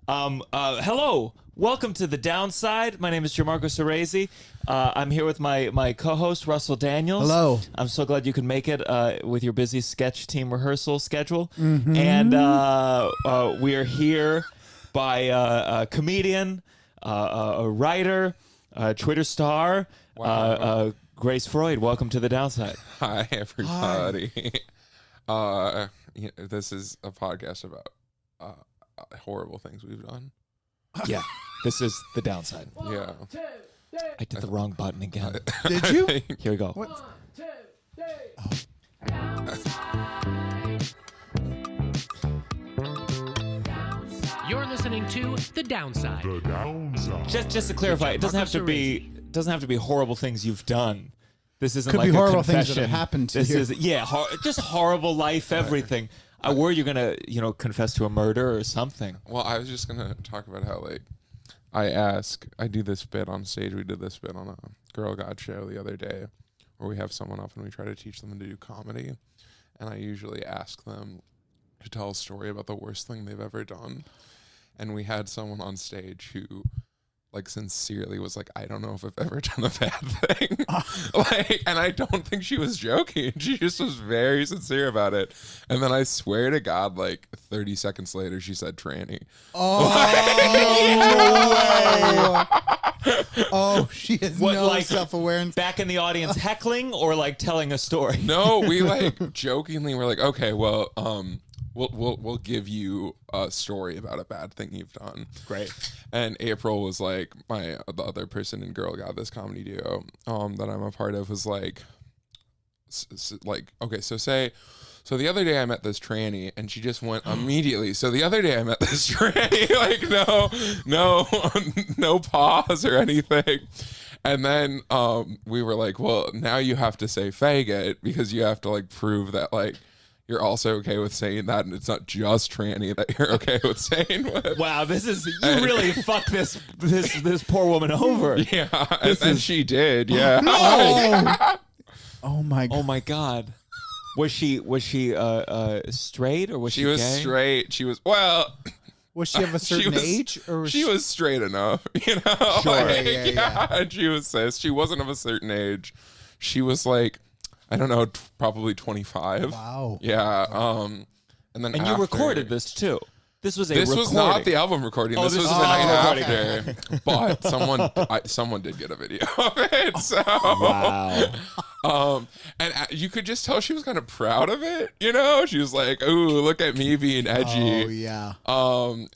Hello. Welcome to The Downside. My name is Gianmarco Soresi. I'm here with my co-host, Russell Daniels. Hello. I'm so glad you could make it with your busy sketch team rehearsal schedule. Mm-hmm. And we are here by a comedian, a writer, a Twitter star, Grace Freud. Welcome to The Downside. Hi, everybody. This is a podcast about horrible things we've done. Yeah, this is The Downside. Yeah. I did the wrong button again. Did you? Here we go. What? 1, 2, 3. Downside. You're listening to The Downside. Just to clarify, it doesn't have to be horrible things you've done. This isn't Could like be a horrible confession. things that have happened to this you. is just horrible life, everything. I worry you're gonna confess to a murder or something. Well, I was just gonna talk about how I do this bit on stage. We did this bit on a Girl God show the other day, where we have someone up and we try to teach them to do comedy, and I usually ask them to tell a story about the worst thing they've ever done, and we had someone on stage who sincerely was like, I don't know if I've ever done a bad thing. And I don't think she was joking. She just was very sincere about it. And then I swear to God, 30 seconds later, she said tranny. Oh, no way. Oh, she has no self-awearness. Back in the audience heckling or telling a story? No, we jokingly were like, okay, well, we'll give you a story about a bad thing you've done. Great. And April was the other person in Girl God, this comedy duo that I'm a part of, was okay, so the other day I met this tranny, and she just went immediately. So the other day I met this tranny, no pause or anything. And then we were like, well, now you have to say faggot, because you have to prove that you're also okay with saying that, and it's not just tranny that you're okay with saying. Wow, you really fucked this poor woman over. Yeah, and she did. Yeah. Oh my God. Oh my God. Was she straight, or was she She was gay? straight. She was Was she of a certain age, or was she was straight enough? Sure, yeah. And she was cis. She wasn't of a certain age. She was I don't know, probably 25. Wow. Yeah. And then And you recorded this too. This was This recording. was not the album recording. This was the night after. But someone did get a video of it. So Wow. and you could just tell she was kind of proud of it. She was like, "Ooh, look at me being edgy." Oh yeah.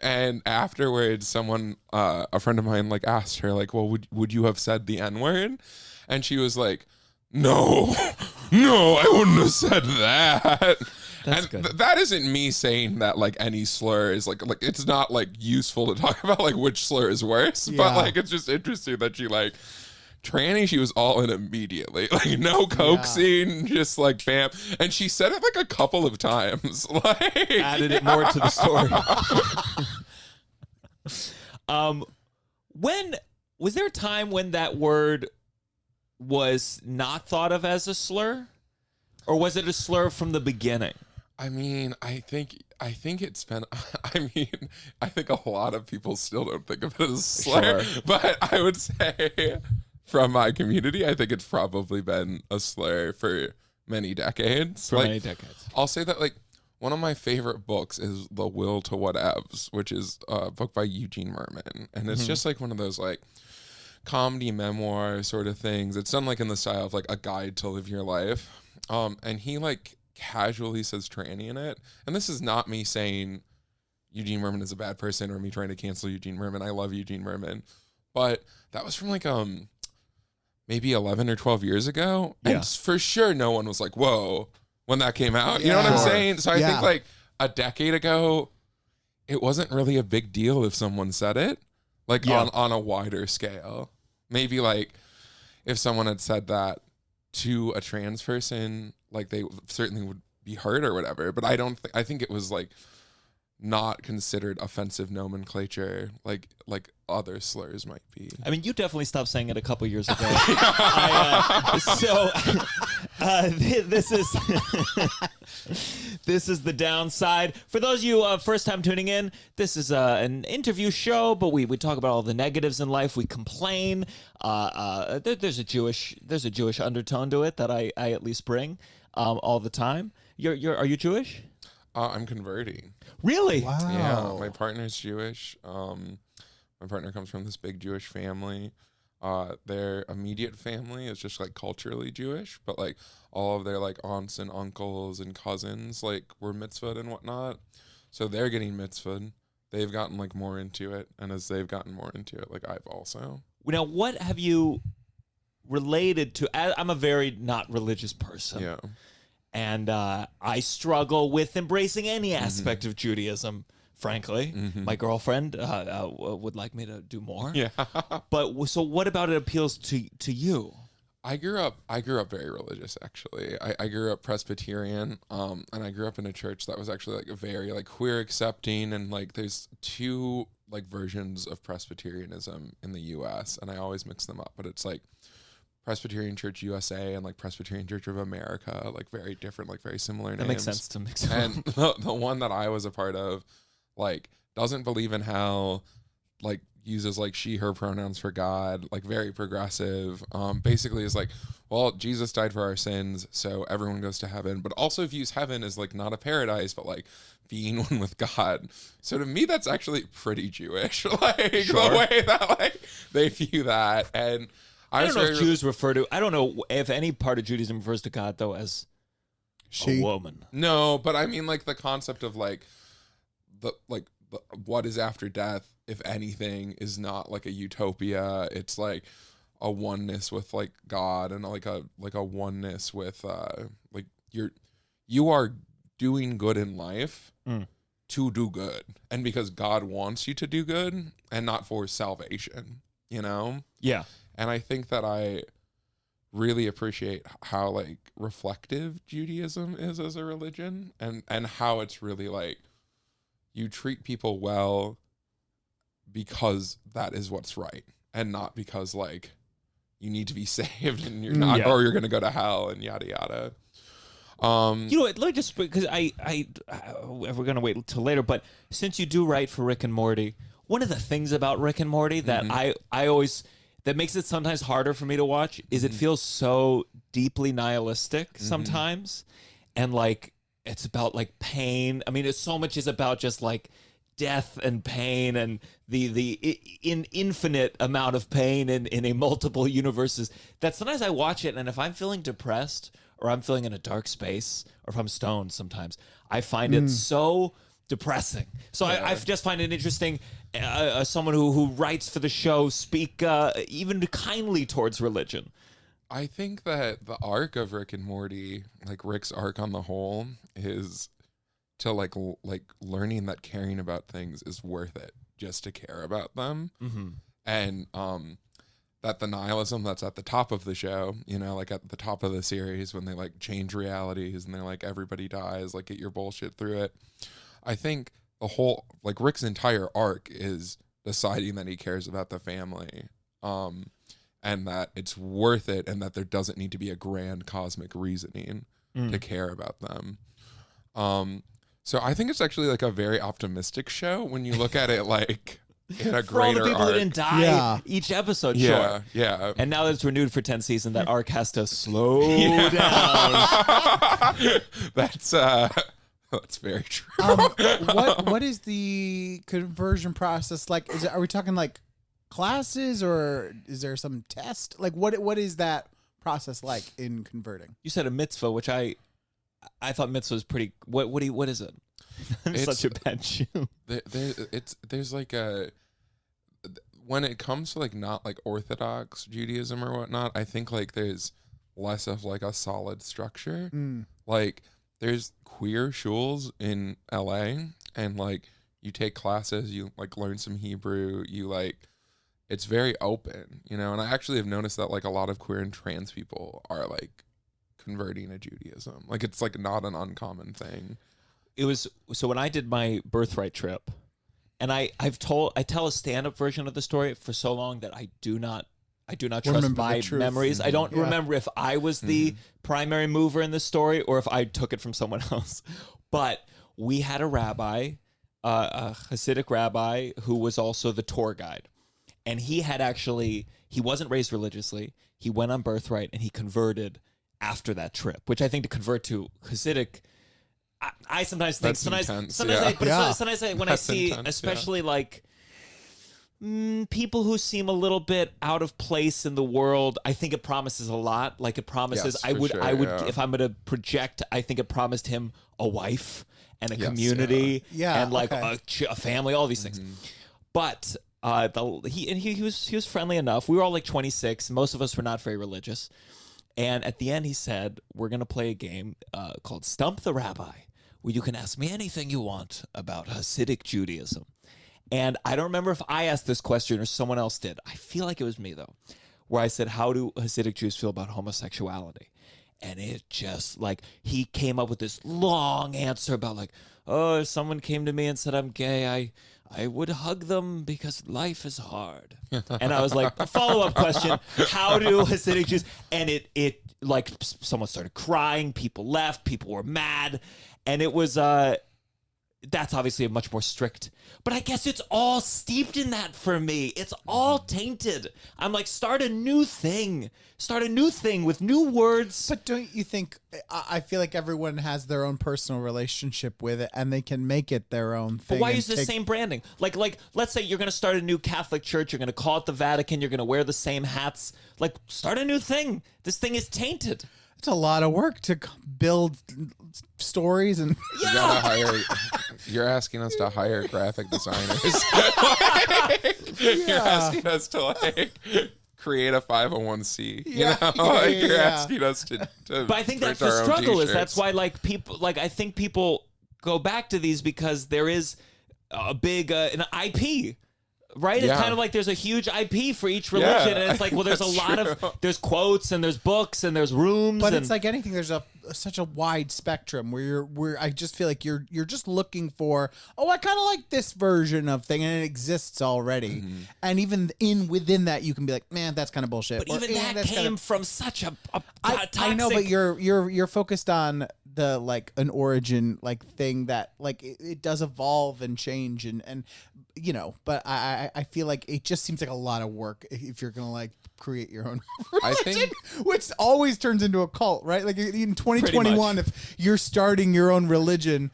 And afterwards, someone, a friend of mine, asked her, well, would you have said the N-word? And she was like, no, I wouldn't have said that. That's and good. That isn't me saying that any slur is it's not useful to talk about which slur is worse, but it's just interesting that she tranny, she was all in immediately, no coaxing, just bam. And she said it a couple of times, Added it more to the story. When was there a time when that word was not thought of as a slur, or was it a slur from the beginning? I mean, I think it's been. I think a lot of people still don't think of it as a slur, Sure. But I would say, from my community, I think it's probably been a slur for many decades. Many decades. I'll say that one of my favorite books is The Will to Whatevs, which is a book by Eugene Merman, and it's just one of those comedy memoir sort of things. It's done in the style of a guide to live your life. And he casually says tranny in it. And this is not me saying Eugene Merman is a bad person or me trying to cancel Eugene Merman. I love Eugene Merman. But that was from maybe 11 or 12 years ago. Yeah. And for sure no one was whoa, when that came out. You know what I'm saying? So I think a decade ago, it wasn't really a big deal if someone said it. On a wider scale. Maybe if someone had said that to a trans person, they certainly would be hurt or whatever. But I think it was not considered offensive nomenclature like other slurs might be. I mean, you definitely stopped saying it a couple years ago. This is this is the downside. For those of you first time tuning in, this is an interview show, but we talk about all the negatives in life. We complain. There's a Jewish undertone to it that I at least bring all the time. Are you Jewish? I'm converting. Really? Wow. Yeah, my partner's Jewish. My partner comes from this big Jewish family. Their immediate family is just like culturally Jewish, but like all of their like aunts and uncles and cousins like were mitzvahed and whatnot. So they're getting mitzvahed. They've gotten like more into it, and as they've gotten more into it, like I've also. Now, what have you related to? I'm a very not religious person. Yeah. And I struggle with embracing any aspect of Judaism, frankly. My girlfriend would like me to do more. Yeah. But so what about it appeals to you? I grew up very religious, actually. I grew up Presbyterian, and I grew up in a church that was actually like a very like queer accepting, and like there's two like versions of Presbyterianism in the US, and I always mix them up, but it's like Presbyterian Church USA and like Presbyterian Church of America, like very different, like very similar names. That makes sense to mix And the one that I was a part of, like, doesn't believe in hell, like uses like she, her pronouns for God, like very progressive. Basically is like, well, Jesus died for our sins, so everyone goes to heaven, but also views heaven as like not a paradise, but like being one with God. So to me, that's actually pretty Jewish, like the way that like they view that. And I don't know if Jews refer to, I don't know if any part of Judaism refers to God, though, as a woman. No, but I mean, like, the concept of, like, the what is after death, if anything, is not, like, a utopia. It's, like, a oneness with, like, God and, like a oneness with, like, you are doing good in life to do good. And because God wants you to do good and not for salvation, you know? Yeah. And I think that I really appreciate how like reflective Judaism is as a religion, and how it's really like you treat people well because that is what's right, and not because like you need to be saved and you're not, or you're going to go to hell and yada yada. You know what? Let me just, because we're going to wait till later, but since you do write for Rick and Morty, one of the things about Rick and Morty that I always, that makes it sometimes harder for me to watch is it feels so deeply nihilistic sometimes. And like, it's about like pain. I mean, it's so much is about just like death and pain and the infinite amount of pain in a multiple universes that sometimes I watch it. And if I'm feeling depressed or I'm feeling in a dark space or if I'm stoned sometimes, I find it so depressing. So I just find it interesting. Someone who writes for the show speak even kindly towards religion. I think that the arc of Rick and Morty, like Rick's arc on the whole, is to like learning that caring about things is worth it just to care about them. And that the nihilism that's at the top of the show, you know, like at the top of the series when they like change realities and they're like everybody dies, like get your bullshit through it. I think the whole, like Rick's entire arc is deciding that he cares about the family, and that it's worth it, and that there doesn't need to be a grand cosmic reasoning to care about them. So I think it's actually like a very optimistic show when you look at it like in a For all greater the people arc. that didn't die each episode, sure. Yeah. And now that it's renewed for 10 seasons, that arc has to slow down. That's very true. What is the conversion process like? Are we talking like classes, or is there some test? Like what is that process like in converting? You said a mitzvah, which I thought mitzvah was pretty. What is it? I'm such a bad Jew. There's like a, when it comes to like not like Orthodox Judaism or whatnot, I think like there's less of like a solid structure. Like there's queer shuls in LA, and like you take classes, you like learn some Hebrew, you like, it's very open, you know. And I actually have noticed that like a lot of queer and trans people are like converting to Judaism. Like it's like not an uncommon thing. It was, so when I did my birthright trip, and I tell a stand-up version of the story for so long that I I do not trust Remember the my truth. memories. I don't Yeah. remember if I was the primary mover in this story or if I took it from someone else. But we had a rabbi, a Hasidic rabbi, who was also the tour guide. And he wasn't raised religiously. He went on birthright and he converted after that trip, which I think to convert to Hasidic, I sometimes think, That's sometimes intense, when I That's see, intense, especially like people who seem a little bit out of place in the world, I think it promises a lot. Like it promises, Yes, I for would, sure, yeah. If I'm going to project, I think it promised him a wife and a Yes, community yeah. and like Okay. a family, all these things. But he was friendly enough. We were all like 26. Most of us were not very religious. And at the end, he said, "We're going to play a game called Stump the Rabbi, where you can ask me anything you want about Hasidic Judaism." And I don't remember if I asked this question or someone else did. I feel like it was me, though, where I said, "How do Hasidic Jews feel about homosexuality?" And it just, like, he came up with this long answer about, like, "Oh, if someone came to me and said I'm gay, I would hug them because life is hard." And I was like, a follow-up question, how do Hasidic Jews? And it like, someone started crying, people left, people were mad. And it was, that's obviously a much more strict, but I guess it's all steeped in that for me. It's all tainted. I'm like, start a new thing with new words. But don't you think? I feel like everyone has their own personal relationship with it, and they can make it their own thing. But why and use the same branding? Like, let's say you're going to start a new Catholic church. You're going to call it the Vatican. You're going to wear the same hats. Like, start a new thing. This thing is tainted. It's a lot of work to build stories and. You gotta hire. You're asking us to hire graphic designers. You're asking us to like create a 501c. Yeah, You're yeah. asking us to. But I think that's print the our own struggle. Is t-shirts. that's why like people like I think people go back to these because there is a big an IP. Right? Yeah. It's kind of like there's a huge IP for each religion, Yeah, and it's like, well, there's a that's lot true. of there's quotes and there's books and there's rooms. But and, it's like anything. There's such a wide spectrum where I just feel like you're just looking for, oh, I kind of like this version of thing, and it exists already. And even within that, you can be like, man, that's kind of bullshit. but even that that's came kinda- from such a I know, but toxic- you're focused on the like an origin like thing that like it does evolve and change and you know. But I feel like it just seems like a lot of work if you're gonna like create your own I religion, think- which always turns into a cult, right? Like in 2021, if you're starting your own religion,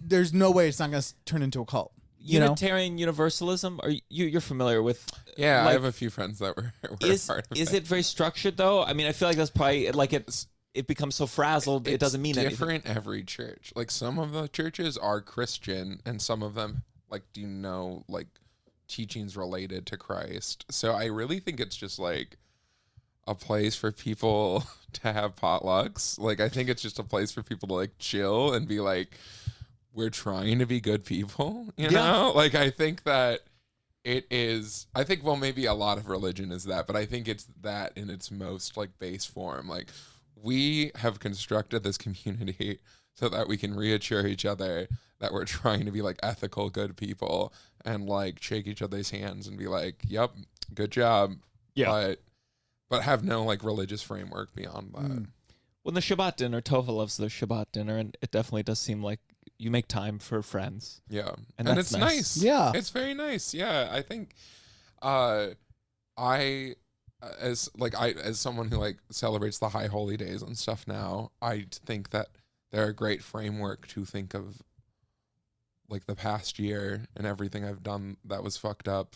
there's no way it's not gonna turn into a cult. You know? Unitarian Universalism. Are you're familiar with? Yeah, I like, have a few friends that were Is part of is it very structured though? I mean, I feel like that's probably like it becomes so frazzled. It It's doesn't mean anything. different every church. Like some of the churches are Christian, and some of them like do like teachings related to Christ. So I really think it's just like a place for people to have potlucks. Like I think it's just a place for people to like chill and be like, we're trying to be good people. You know, like I think that. It is, I think, well, maybe a lot of religion is that, but I think it's that in its most like base form. Like we have constructed this community so that we can reassure each other that we're trying to be like ethical, good people and like shake each other's hands and be like, yep, good job. Yeah. But have no like religious framework beyond that. Well, the Shabbat dinner, Tova loves the Shabbat dinner, and it definitely does seem like you make time for friends. Yeah. And And that's it's nice. nice. Yeah. It's very nice. Yeah. I think as someone who like celebrates the high holy days and stuff now, I think that they're a great framework to think of like the past year and everything I've done that was fucked up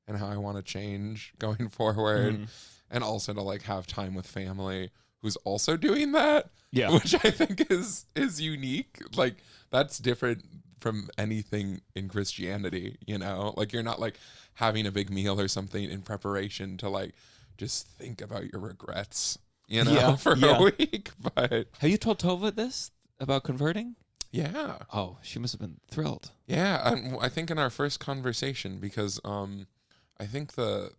and how I want to change going forward. And also to like have time with family who's also doing that. Yeah. Which I think is unique. Like that's different from anything in Christianity, you know? Like you're not like having a big meal or something in preparation to like just think about your regrets, you know, for a week. But Have you told Tova this about converting? yeah. Oh, she must have been thrilled. Yeah, I think in our first conversation because I think the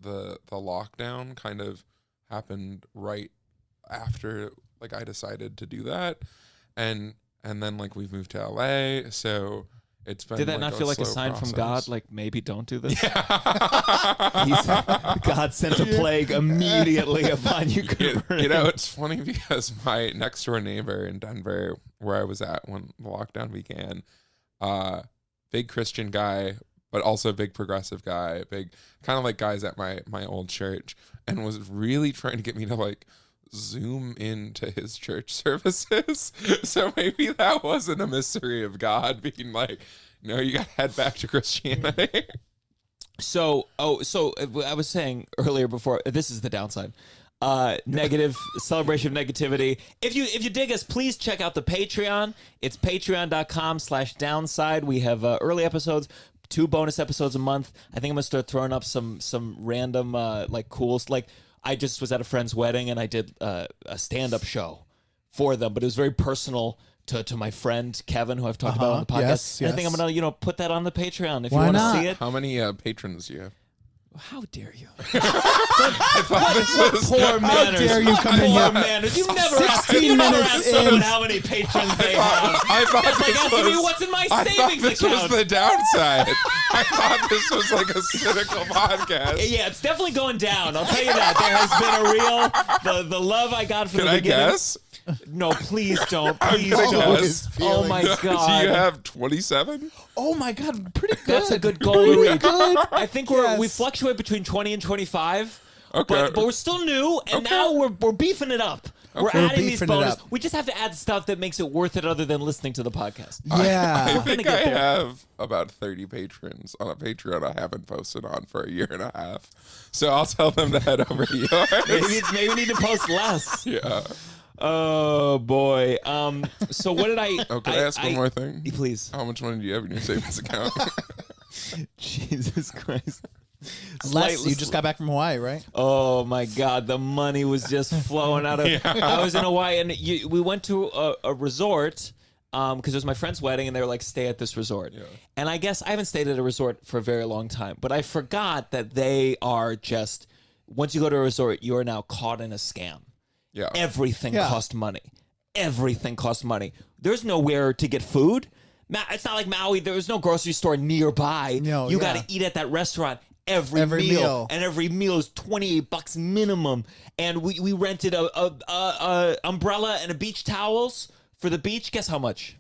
lockdown kind of happened right after like I decided to do that, and then like we've moved to LA, so It's been Did that like not feel like a slow sign from God? process. Like, maybe don't do this? God sent a plague immediately upon you. You know, it's funny because my next door neighbor in Denver, where I was at when the lockdown began, big Christian guy, but also big progressive guy, big kind of like guys at my old church, and was really trying to get me to like zoom into his church services. So maybe that wasn't a mystery of God being like, no, you got to head back to Christianity. So I was saying earlier before, this is the downside. Negative celebration of negativity. If you dig us, please check out the Patreon. It's patreon.com/downside. We have early episodes, 2 bonus episodes a month. I think I'm gonna start throwing up some random like cool, like I just was at a friend's wedding and I did a stand-up show for them, but it was very personal to my friend Kevin, who I've talked about on the podcast. Yes, And I think I'm gonna put that on the Patreon if Why you want to not? see it. How many patrons do you have? How dare you? I thought this was Poor manners. dare you come in Poor here manners. You never ask 16 minutes someone in. how many patrons they have. I thought It's like this asking me was- what's in my I thought savings this account. was the downside. I thought this was like a cynical podcast. Yeah, it's definitely going down. I'll tell you that. There has been a real the love I got from Can the I beginning. guess? No, please don't. Please gonna don't. guess. Oh my Do god. you have 27? Oh my God, pretty good. That's a good goal to reach. Good. I think we fluctuate between 20 and 25. Okay. But we're still new, and now we're beefing it up. We're adding these beefing it bonuses. up. We just have to add stuff that makes it worth it other than listening to the podcast. Yeah. I gonna think get I there. have about 30 patrons on a Patreon I haven't posted on for a year and a half. So I'll tell them to head over to yours. Maybe we need to post less. Yeah. Oh boy. So what did I? Oh, can I ask one more thing? Please. How much money do you have in your savings account? Jesus Christ. Les, you just got back from Hawaii, right? Oh my God, the money was just flowing out of. I was in Hawaii, and we went to a resort because it was my friend's wedding, and they were like, "Stay at this resort." Yeah. And I guess I haven't stayed at a resort for a very long time, but I forgot that they are just once you go to a resort, you are now caught in a scam. Yeah. Everything Yeah. costs money. Everything costs money. There's nowhere to get food. It's not like Maui. There was no grocery store nearby. No, you yeah. got to eat at that restaurant every Every meal. meal. And every meal is $28 minimum. And we rented a umbrella and a beach towels for the beach. Guess how much?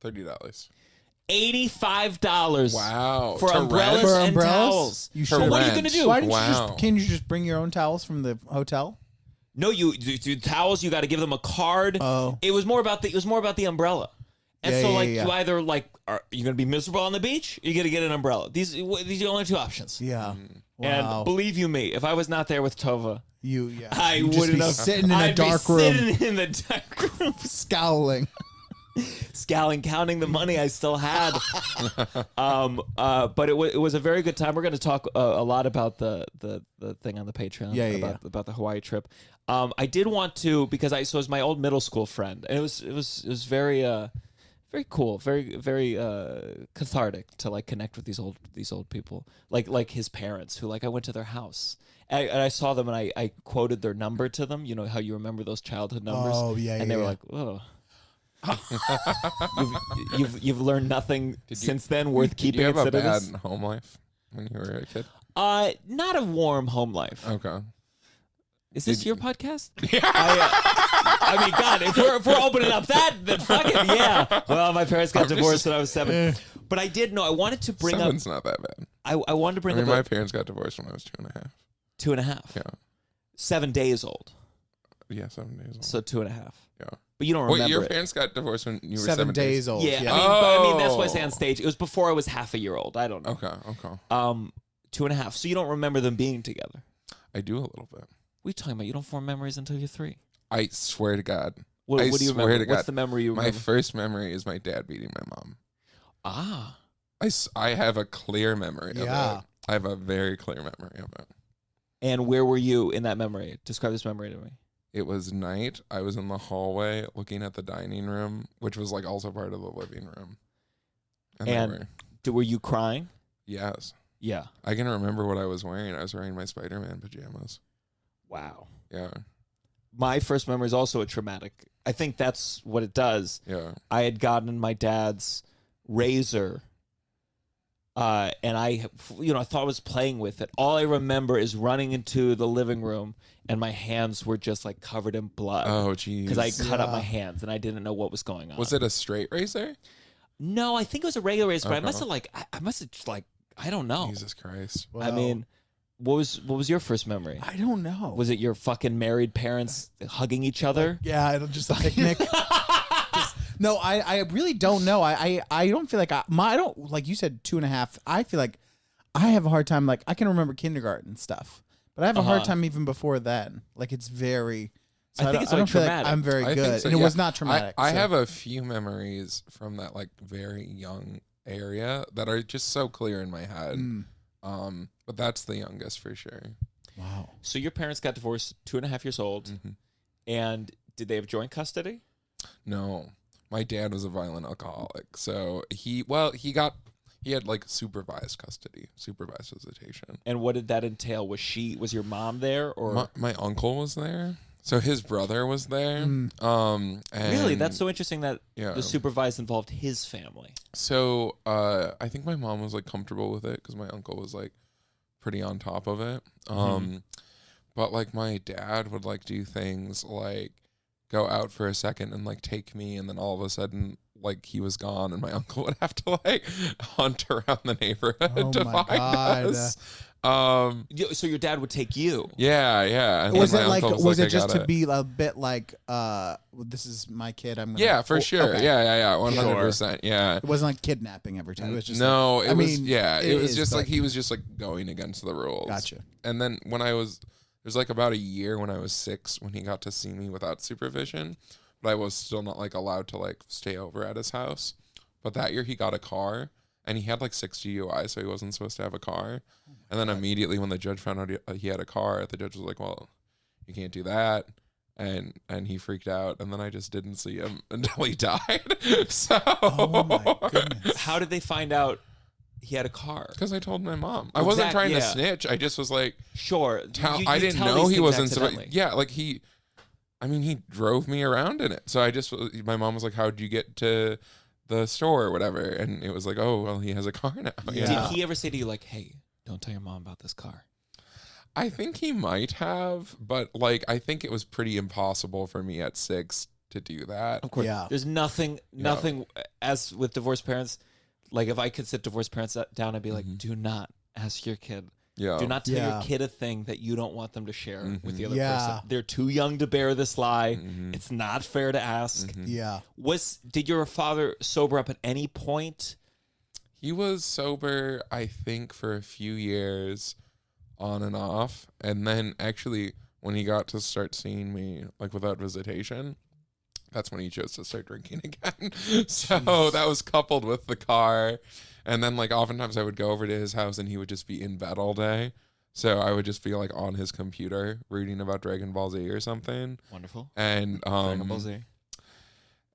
$30. $85. Wow. For To umbrellas rent? For and umbrellas? towels. You For should. What are you rent. gonna do? Why didn't Wow. can you just bring your own towels from the hotel? No, you towels. You got to give them a card. Oh. It was more about the umbrella. And Yeah, so, yeah, like, yeah. you either like, are you gonna be miserable on the beach? Or you gonna get an umbrella. These are the only 2 options. Yeah. And Wow. believe you me, if I was not there with Tova, I You'd just wouldn't be have sitting in a I'd dark be room, sitting in the dark room, scowling. scowling, counting the money I still had. But it was a very good time. We're going to talk a lot about the thing on the Patreon. Yeah. About the Hawaii trip. I did want to because it was my old middle school friend, and it was very very cool, very cathartic to like connect with these old people, like his parents who like I went to their house. And I saw them and I quoted their number to them. You know how you remember those childhood numbers? Oh, yeah, And they were like, "Oh, you've learned nothing since then worth Did keeping." you have a instead of bad this? home life when you were a kid? Not a warm home life. Okay. Is this your podcast? Yeah. I mean, God, if we're opening up that, then fuck it, yeah. Well, my parents got divorced when I was 7. But I did know I wanted to bring Seven's not that bad. up. I wanted to bring I mean, up my parents got divorced when I was 2.5. 2.5. Yeah. 7 days old. Yeah, 7 days old. So 2.5. Yeah. But you don't remember Wait, your it. parents got divorced when you were 7 days old. Yeah, Yeah. I mean, that's why I say on stage. It was before I was half a year old. I don't know. Okay. 2.5. So you don't remember them being together. I do a little bit. What are you talking about? You don't form memories until you're 3. I swear to God. What I do you swear remember? to What's God. the memory you My remember? first memory is my dad beating my mom. Ah. I have a clear memory of Yeah. it. I have a very clear memory of it. And where were you in that memory? Describe this memory to me. It was night. I was in the hallway looking at the dining room, which was like also part of the living room. And were you crying? yes. Yeah. I can remember what I was wearing. I was wearing my Spider-Man pajamas. Wow. Yeah. My first memory is also a traumatic. I think that's what it does. Yeah. I had gotten my dad's razor And I thought I was playing with it. All I remember is running into the living room, and my hands were just like covered in blood. Oh, geez. Because I cut up my hands, and I didn't know what was going on. Was it a straight razor? No, I think it was a regular razor, but I Okay. must have I don't know. Jesus Christ. I mean, what was your first memory? I don't know. Was it your fucking married parents hugging each other? Yeah, it'll just a picnic. No, I really don't know. I don't feel like I don't, like you said, 2.5. I feel like I have a hard time. Like, I can remember kindergarten stuff, but I have a hard time even before then. Like, it's very. So I think it's I don't like feel traumatic. like I'm very I good, think so, and it yeah. was not traumatic. I so. have a few memories from that like very young area that are just so clear in my head. But that's the youngest for sure. Wow. So your parents got divorced 2.5 years old, Mm-hmm. and did they have joint custody? No, my dad was a violent alcoholic, so he had like supervised custody, supervised visitation. And what did that entail? Was your mom there, or My uncle was there, so his brother was there. And really? That's so interesting that Yeah. the supervised involved his family. So I think my mom was like comfortable with it because my uncle was like pretty on top of it. But like my dad would like do things like go out for a second and like take me, and then all of a sudden like he was gone, and my uncle would have to like hunt around the neighborhood to my find God. us. So your dad would take you. Yeah. And Was then it my like? uncle Was like, it just "I to got be a bit like? This is my kid. I'm gonna. Yeah, for sure. okay. Yeah. 100%. Yeah. It wasn't like kidnapping every time. It was just No, like, it I was mean, yeah. It was is, just but- like he was just like going against the rules. Gotcha. And then when it was like about a year when I was 6 when he got to see me without supervision, but I was still not like allowed to like stay over at his house. But that year he got a car, and he had like 6 DUIs, so he wasn't supposed to have a car. And then immediately when the judge found out he had a car, the judge was like, "Well, you can't do that." And he freaked out, and then I just didn't see him until he died. So Oh my goodness. How did they find out he had a car? because I told my mom. I wasn't trying to yeah. snitch. I just was like, Sure. I You didn't tell know these he things wasn't. accidentally. Yeah, like he drove me around in it. So my mom was like, "How'd you get to the store or whatever?" And it was like, "Oh, well, he has a car now." Yeah. Did he ever say to you like, "Hey, don't tell your mom about this car"? I think he might have, but like I think it was pretty impossible for me at 6 to do that. Of course. Yeah. There's nothing as with divorced parents. Like if I could sit divorced parents down, I'd be like, do not ask your kid. Yeah. Do not tell Yeah. your kid a thing that you don't want them to share with the other Yeah. person. They're too young to bear this lie. It's not fair to ask. Yeah. Did your father sober up at any point? He was sober, I think, for a few years on and off. And then actually when he got to start seeing me like without visitation, that's when he chose to start drinking again. So that was coupled with the car. And then like oftentimes I would go over to his house and he would just be in bed all day. So I would just be like on his computer reading about Dragon Ball Z or something. Wonderful. And Dragon Ball Z.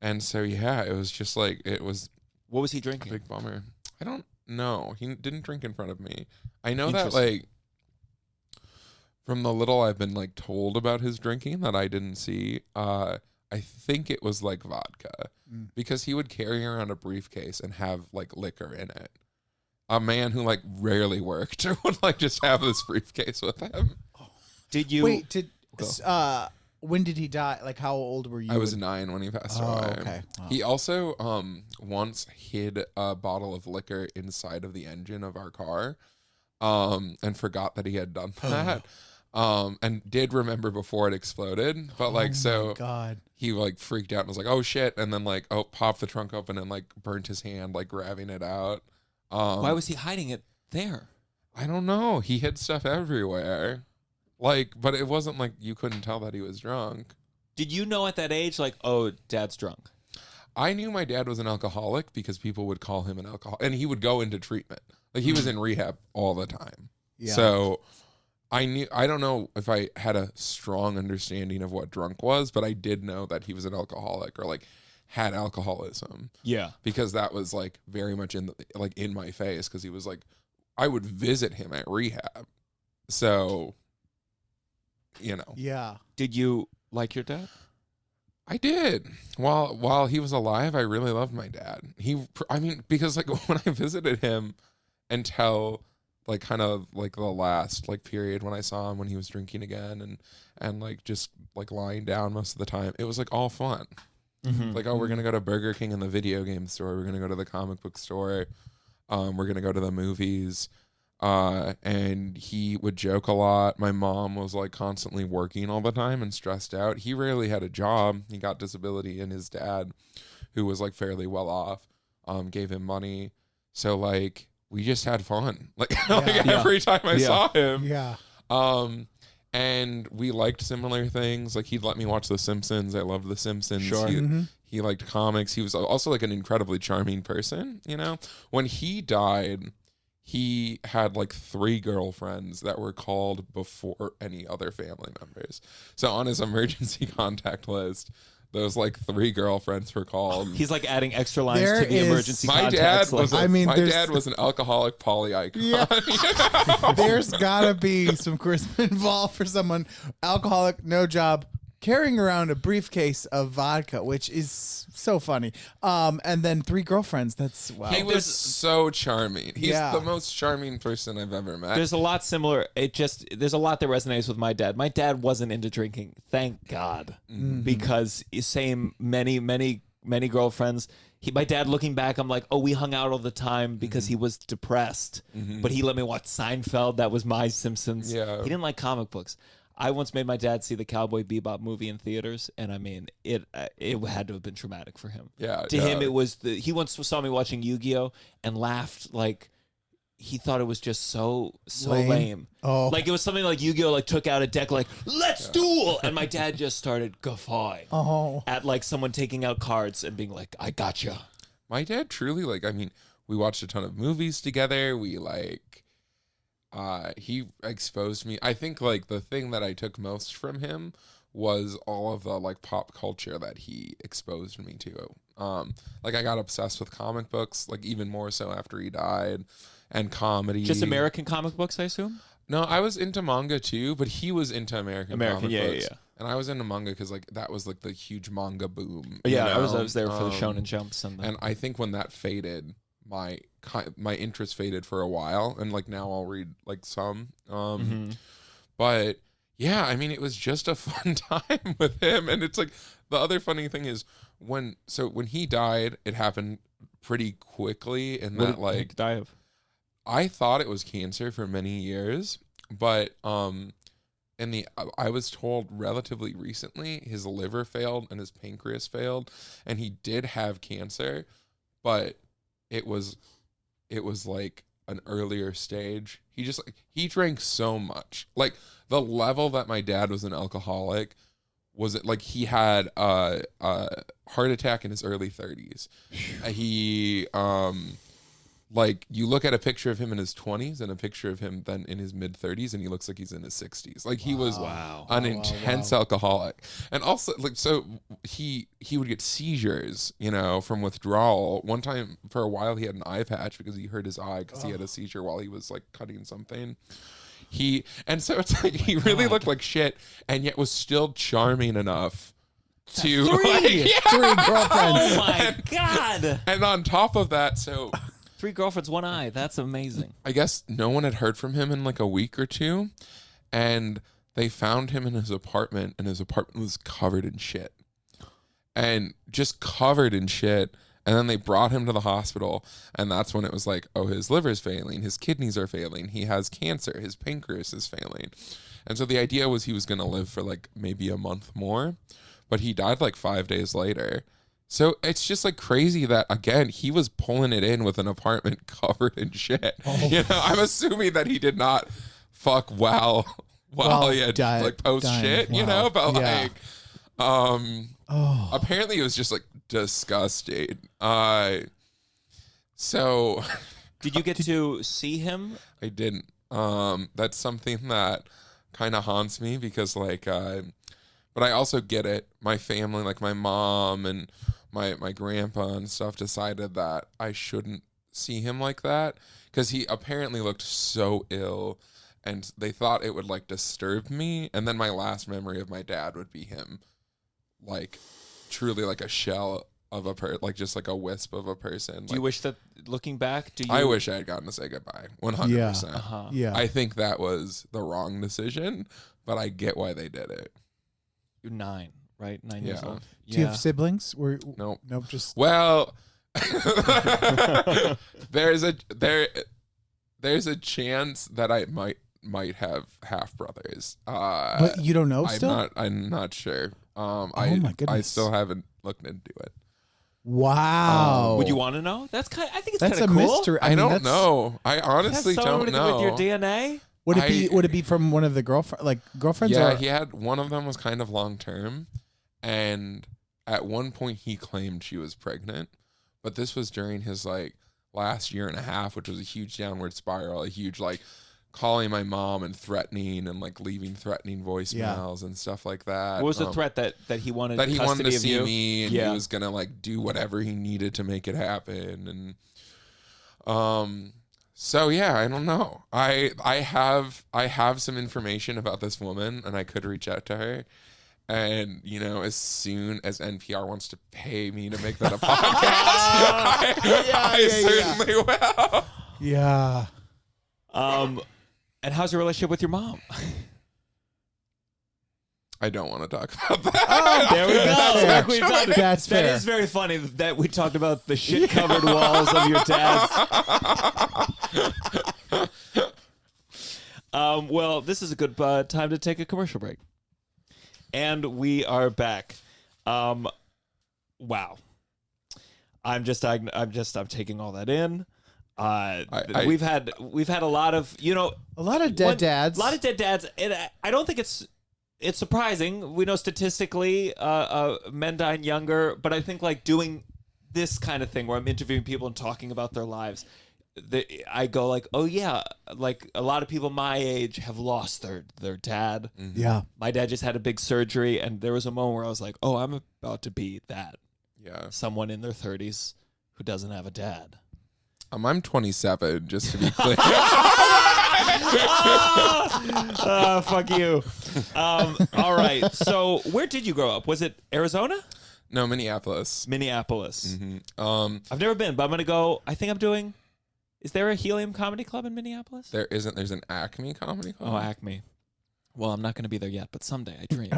and so yeah, it was just like it was What was he a drinking? big bummer. I don't know. He didn't drink in front of me. I know that Interesting. like from the little I've been like told about his drinking that I didn't see, I think it was like vodka because he would carry around a briefcase and have like liquor in it. A man who like rarely worked would like just have this briefcase with him. Did you Wait, when did he die? Like, how old were you? I was 9 when he passed away. okay. Wow. He also once hid a bottle of liquor inside of the engine of our car and forgot that he had done that. And did remember before it exploded, but like God. he like freaked out and was like, "Oh shit!" And then like popped the trunk open and like burnt his hand like grabbing it out. Why was he hiding it there? I don't know. He hid stuff everywhere, like, but it wasn't like you couldn't tell that he was drunk. Did you know at that age, like, oh, dad's drunk? I knew my dad was an alcoholic because people would call him an alcoholic, and he would go into treatment. Like he was in rehab all the time. Yeah. So I don't know if I had a strong understanding of what drunk was, but I did know that he was an alcoholic or like had alcoholism Yeah. because that was like very much in my face because he was like, I would visit him at rehab. So, you know, Yeah. Did you like your dad? I did. While he was alive, I really loved my dad. I mean, because like when I visited him until like kind of like the last like period when I saw him when he was drinking again and like just like lying down most of the time. It was like all fun. Like, oh, we're gonna go to Burger King and the video game store. We're gonna go to the comic book store. We're gonna go to the movies. And he would joke a lot. My mom was like constantly working all the time and stressed out. He rarely had a job. He got disability, and his dad, who was like fairly well off, gave him money. So like we just had fun. Like, every time I saw him. Yeah. And we liked similar things. Like, he'd let me watch The Simpsons. I loved The Simpsons. Sure. He liked comics. He was also like an incredibly charming person, you know? When he died, he had like 3 girlfriends that were called before any other family members. So on his emergency contact list, those like 3 girlfriends were called. He's like adding extra lines There to the is- emergency My contacts. dad was my dad was an alcoholic poly icon. Yeah. There's gotta be some charisma involved for someone alcoholic, no job, carrying around a briefcase of vodka, which is so funny. And then 3 girlfriends. That's wow. He was so charming. He's Yeah. the most charming person I've ever met. There's a lot similar. There's a lot that resonates with my dad. My dad wasn't into drinking, thank God, because many girlfriends. My dad, looking back, I'm like, oh, we hung out all the time because he was depressed, but he let me watch Seinfeld. That was my Simpsons. Yeah. He didn't like comic books. I once made my dad see the Cowboy Bebop movie in theaters, and I mean, it had to have been traumatic for him. Yeah, to him, it was he once saw me watching Yu-Gi-Oh and laughed like he thought it was just so lame. Oh. Like it was something like Yu-Gi-Oh like took out a deck like let's duel, and my dad just started guffawing at like someone taking out cards and being like, I gotcha. My dad truly, like, I mean, we watched a ton of movies together. We like. He exposed me. I think like the thing that I took most from him was all of the like pop culture that he exposed me to. Like I got obsessed with comic books, like even more so after he died, and comedy. Just American comic books, I assume. No, I was into manga too, but he was into American comic yeah, books. yeah. And I was into manga because like that was like the huge manga boom. Yeah, you I know? was there for the Shonen Jumps And I think when that faded, my interest faded for a while, and like now I'll read like some. But yeah, I mean, it was just a fun time with him, and it's like the other funny thing is when he died, it happened pretty quickly, and that like die of. I thought it was cancer for many years, but I was told relatively recently his liver failed and his pancreas failed, and he did have cancer, but it was like an earlier stage. He drank so much. Like the level that my dad was an alcoholic was it like he had a heart attack in his early 30s. He like you look at a picture of him in his 20s and a picture of him then in his mid 30s, and he looks like he's in his 60s. Like he was an intense alcoholic. And also like so he would get seizures, you know, from withdrawal. One time for a while he had an eye patch because he hurt his eye because he had a seizure while he was like cutting something. So it's like he really looked like shit and yet was still charming enough to 3 girlfriends. Oh my God. And on top of that, so 3 girlfriends, 1 eye. That's amazing. I guess no one had heard from him in like a week or 2, and they found him in his apartment, and his apartment was covered in shit. And just covered in shit. And then they brought him to the hospital, and that's when it was like, oh, his liver's failing, his kidneys are failing, he has cancer, his pancreas is failing. And so the idea was he was going to live for like maybe a month more, but he died like 5 days later. So it's just like crazy that, again, he was pulling it in with an apartment covered in shit. You know, I'm assuming that he did not fuck while he had like post shit, you know, but like, apparently it was just like disgusting. So Did you get to see him? I didn't. That's something that kind of haunts me because like, but I also get it. My family, like my mom and my grandpa and stuff, decided that I shouldn't see him like that because he apparently looked so ill, and they thought it would like disturb me. And then my last memory of my dad would be him, like truly like a shell of a like just like a wisp of a person. Do you wish that, looking back, do you? I wish I had gotten to say goodbye. 100%. Yeah. I think that was the wrong decision, but I get why they did it. You're 9, right? 9 years Yeah. old. Do you have siblings? Nope. Nope. Just Well, there's a chance that I might have half brothers. but you don't know still. I'm not sure. my I goodness. still haven't looked into it. Wow. Would you want to know? That's kind. I think it's That's kind a of cool. mystery. I mean, don't that's- know. I honestly Has don't something to know. do with your DNA. Would it be? I- Would it be from one of the girlfriends? Yeah, or? he had one of them was kind of long term, and at one point he claimed she was pregnant, but this was during his like last year and a half, which was a huge downward spiral, a huge like calling my mom and threatening and like leaving threatening voicemails and stuff like that. What was the threat that he wanted? That he wanted to custody of see you? me and Yeah. he was gonna like do whatever he needed to make it happen. And so yeah, I don't know. I have some information about this woman and I could reach out to her. And you know, as soon as NPR wants to pay me to make that a podcast, I certainly will. Yeah. And how's your relationship with your mom? I don't want to talk about that. There we go. fair. Like we found it. That's That fair. is very funny that we talked about the shit-covered walls of your dad's. Well, this is a good time to take a commercial break. And we are back. Wow. I'm taking all that in. We've had a lot of, A lot of dead dads. A lot of dead dads. And I don't think it's surprising. We know statistically men die younger, but I think like doing this kind of thing where I'm interviewing people and talking about their lives, I go like, oh yeah, like a lot of people my age have lost their dad. Mm-hmm. Yeah. My dad just had a big surgery, and there was a moment where I was like, oh, I'm about to be that. Yeah. Someone in their 30s who doesn't have a dad. I'm 27, just to be clear. Fuck you. All right. So where did you grow up? Was it Arizona? No, Minneapolis. Minneapolis. Mm-hmm. I've never been, but I'm going to go. I think I'm doing. Is there a Helium Comedy Club in Minneapolis? There isn't. There's an Acme comedy club. Oh, Acme. Well, I'm not going to be there yet, but someday I dream.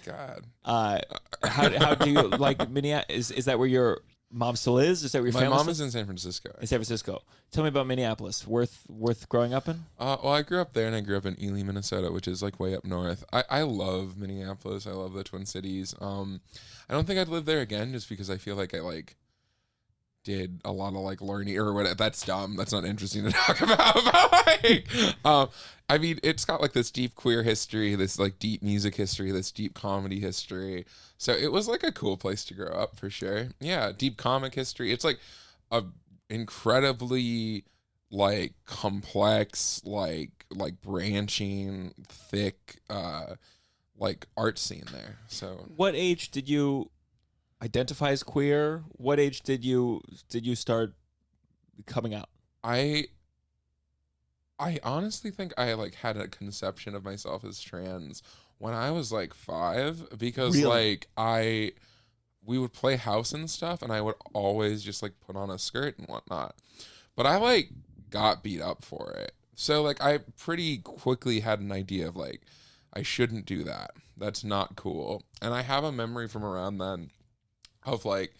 God. How do you like Minneapolis? Is that where your mom still is? Is that where your My family mom still- is in San Francisco. in San Francisco? Tell me about Minneapolis. Worth growing up in? Well, I grew up there, and I grew up in Ely, Minnesota, which is like way up north. I love Minneapolis. I love the Twin Cities. I don't think I'd live there again, just because I feel like I like did a lot of like learning or whatever. That's dumb. That's not interesting to talk about. But like, I mean, it's got like this deep queer history, this like deep music history, this deep comedy history. So it was like a cool place to grow up for sure. Yeah, deep comic history. It's like a incredibly like complex, like branching, thick, like art scene there. So What age did you identify as queer? What age did you start coming out? I honestly think I like had a conception of myself as trans when I was like 5, because Really? like we would play house and stuff, and I would always just like put on a skirt and whatnot, but I like got beat up for it. So like I pretty quickly had an idea of like I shouldn't do that. That's not cool. And I have a memory from around then of like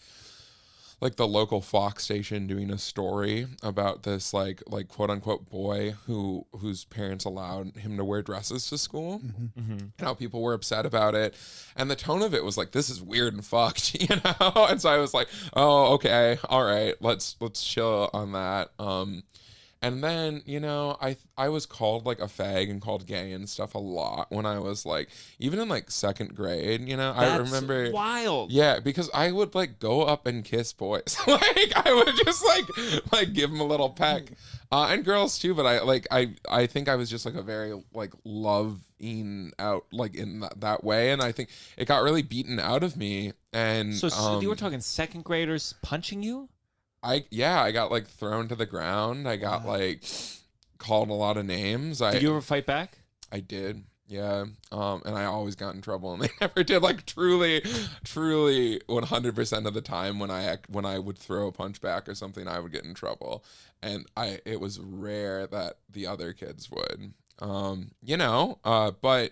the local Fox station doing a story about this like quote unquote boy whose parents allowed him to wear dresses to school, and how people were upset about it, and the tone of it was like, this is weird and fucked, you know. And so I was like, oh, okay, all right, let's chill on that. And then, you know, I was called like a fag and called gay and stuff a lot when I was like, even in like 2nd grade, you know. I remember wild. Yeah, because I would like go up and kiss boys. Like I would just like give them a little peck. And girls too, but I think I was just like a very like loving out like in that way, and I think it got really beaten out of me. And So you were talking 2nd graders punching you? I got like thrown to the ground. I got like called a lot of names. Did you ever fight back? I did. Yeah. And I always got in trouble, and they never did. Like truly 100% of the time when I would throw a punch back or something, I would get in trouble. And it was rare that the other kids would. But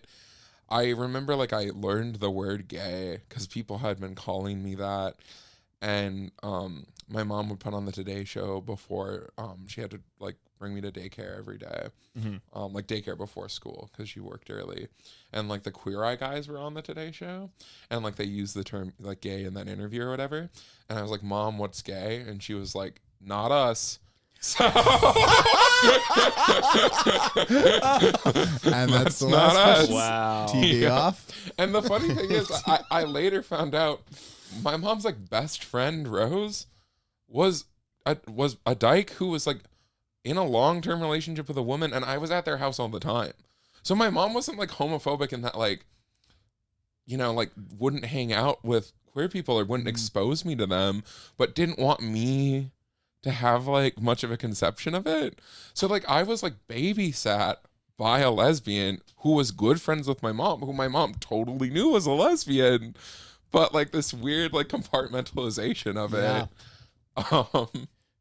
I remember like I learned the word gay because people had been calling me that. And my mom would put on the Today Show before she had to like bring me to daycare every day, like daycare before school because she worked early. And like the Queer Eye guys were on the Today Show, and like they used the term like gay in that interview or whatever. And I was like, Mom, what's gay? And she was like, not us. So And that's the not last us. question. Wow. TV Yeah. off. And the funny thing is, I later found out my mom's like best friend Rose was a dyke who was like in a long-term relationship with a woman, and I was at their house all the time. So my mom wasn't like homophobic in that like, like wouldn't hang out with queer people or wouldn't expose me to them, but didn't want me to have like much of a conception of it. So like I was like babysat by a lesbian who was good friends with my mom, who my mom totally knew was a lesbian, but like this weird like compartmentalization of it.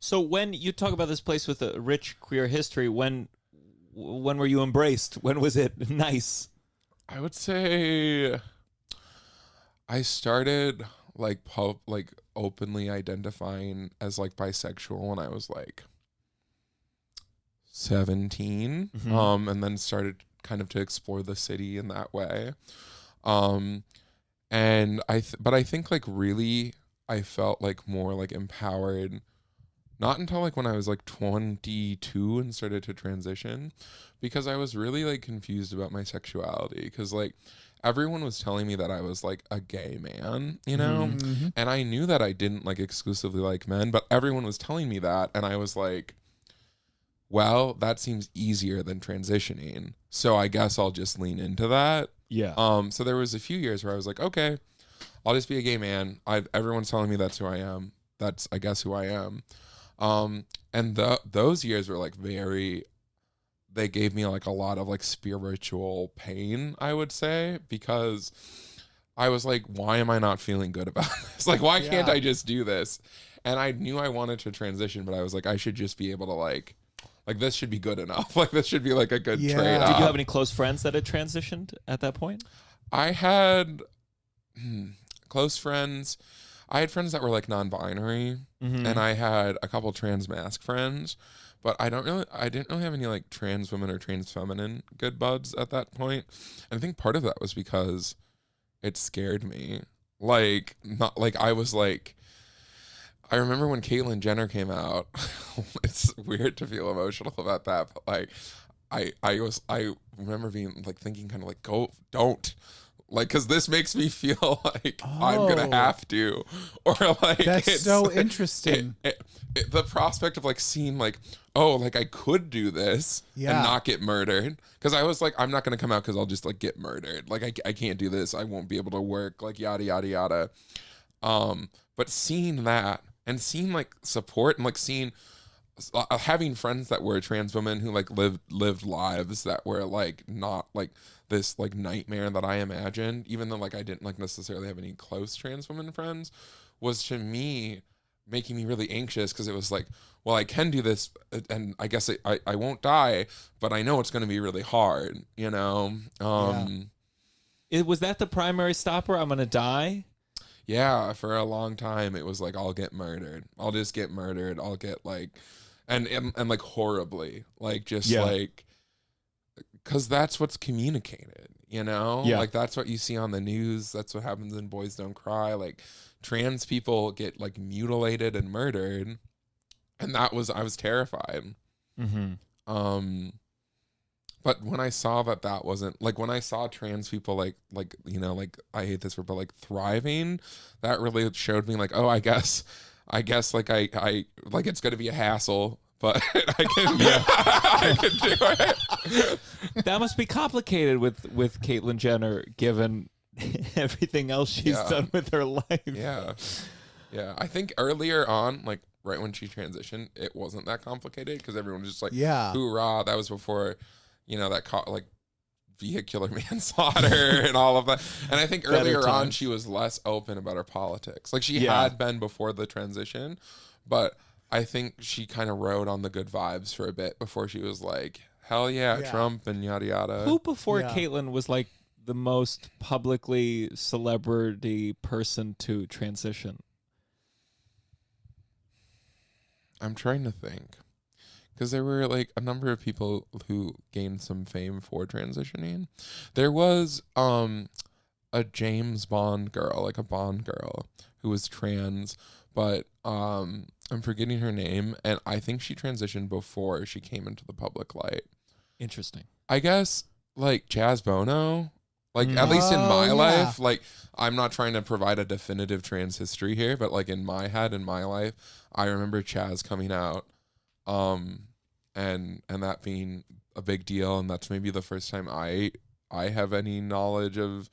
So when you talk about this place with a rich queer history, when were you embraced? When was it nice? I would say I started like openly identifying as like bisexual when I was like 17, and then started kind of to explore the city in that way. And but I think like really I felt like more like empowered not until like when I was like 22 and started to transition, because I was really like confused about my sexuality, because like everyone was telling me that I was like a gay man, and I knew that I didn't like exclusively like men, but everyone was telling me that, and I was like, well, that seems easier than transitioning, so I guess I'll just lean into that. Yeah. So there was a few years where I was like, okay, I'll just be a gay man. Everyone's telling me that's who I am. That's, I guess, who I am. And those years were like they gave me like a lot of like spiritual pain, I would say, because I was like, why am I not feeling good about this? Like, why can't I just do this? And I knew I wanted to transition, but I was like, I should just be able to like this should be good enough. Like this should be like a good trade. Did you have any close friends that had transitioned at that point? I had close friends. I had friends that were like non-binary, and I had a couple trans masc friends, but I didn't really have any like trans women or trans feminine good buds at that point. And I think part of that was because it scared me. Like, not like I was like, I remember when Caitlyn Jenner came out. It's weird to feel emotional about that, but like I remember being like thinking kind of like, don't. Like, because this makes me feel like I'm going to have to. Or, like, That's so interesting. The prospect of, like, seeing, like, oh, like, I could do this and not get murdered. Because I was like, I'm not going to come out because I'll just, like, get murdered. Like, I can't do this. I won't be able to work. Like, yada, yada, yada. But seeing that and seeing, like, support and, like, seeing... having friends that were trans women who, like, lived lives that were, like, not, like... this like nightmare that I imagined, even though like I didn't like necessarily have any close trans women friends, was to me making me really anxious, because it was like, well, I can do this, and I guess I won't die, but I know it's going to be really hard, Was that the primary stopper? I'm gonna die. Yeah, for a long time it was like, I'll get murdered. I'll just get murdered. I'll get like, and like horribly, like just like. Because that's what's communicated, Yeah. Like, that's what you see on the news. That's what happens in Boys Don't Cry. Like, trans people get, like, mutilated and murdered. And I was terrified. But when I saw that wasn't... Like, when I saw trans people, like like, I hate this word, but, like, thriving, that really showed me, like, oh, I guess, like, I like, it's going to be a hassle, but I can do it. That must be complicated with Caitlyn Jenner, given everything else she's done with her life. Yeah. I think earlier on, like right when she transitioned, it wasn't that complicated because everyone was just like, hoorah. That was before, that vehicular manslaughter and all of that. And I think Better earlier on times. she was less open about her politics. Like she Yeah. had been before the transition, but I think she kind of rode on the good vibes for a bit before she was like, hell yeah, Yeah. Trump and yada yada. Who before Yeah. Caitlyn was like the most publicly celebrity person to transition? I'm trying to think. Because there were like a number of people who gained some fame for transitioning. There was a James Bond girl, like a Bond girl, who was trans, but I'm forgetting her name, and I think she transitioned before she came into the public light. Interesting. I guess like Chaz Bono, like at least in Oh, my yeah. life, like I'm not trying to provide a definitive trans history here, but like in my head, in my life, I remember Chaz coming out, and that being a big deal, and that's maybe the first time I have any knowledge of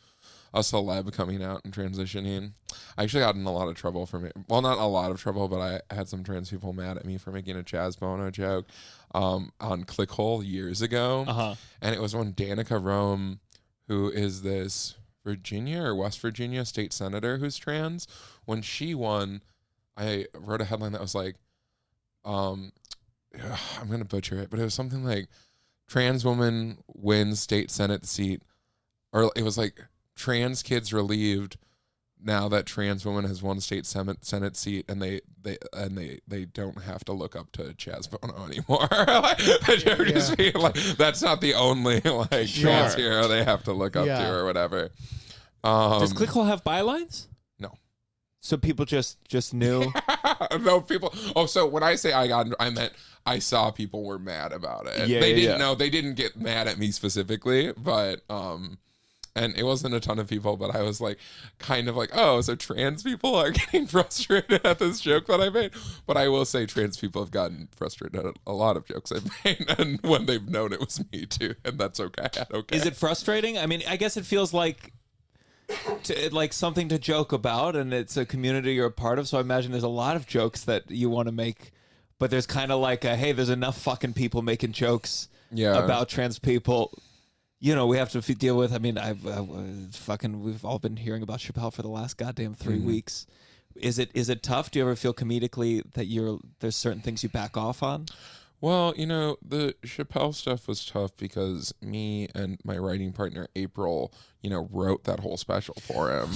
a celeb coming out and transitioning. I actually got in a lot of trouble for me. Well, not a lot of trouble, but I had some trans people mad at me for making a Chaz Bono joke on Clickhole years ago. Uh-huh. And it was when Danica Rome, who is this Virginia or West Virginia state senator who's trans, when she won, I wrote a headline that was like, I'm going to butcher it, but it was something like trans woman wins state senate seat, or it was like trans kids relieved now that trans woman has won state senate seat, and they don't have to look up to Chaz Bono anymore. Like, the joke just being like, that's not the only like trans hero they have to look up to or whatever. Does Clickhole have bylines? No. So people just knew. No, people. Oh, so when I say I meant I saw people were mad about it. Yeah, They yeah, didn't yeah. know. They didn't get mad at me specifically, but and it wasn't a ton of people, but I was like, kind of like, oh, so trans people are getting frustrated at this joke that I made. But I will say trans people have gotten frustrated at a lot of jokes I've made, and when they've known it was me too, and that's okay. Okay. Is it frustrating? I mean, I guess it feels like like something to joke about, and it's a community you're a part of. So I imagine there's a lot of jokes that you want to make, but there's kind of like hey, there's enough fucking people making jokes about trans people. You know, we have to deal with. I mean, we've all been hearing about Chappelle for the last goddamn 3 weeks. Is it tough? Do you ever feel comedically that there's certain things you back off on? Well, you know, the Chappelle stuff was tough because me and my writing partner, April, you know, wrote that whole special for him.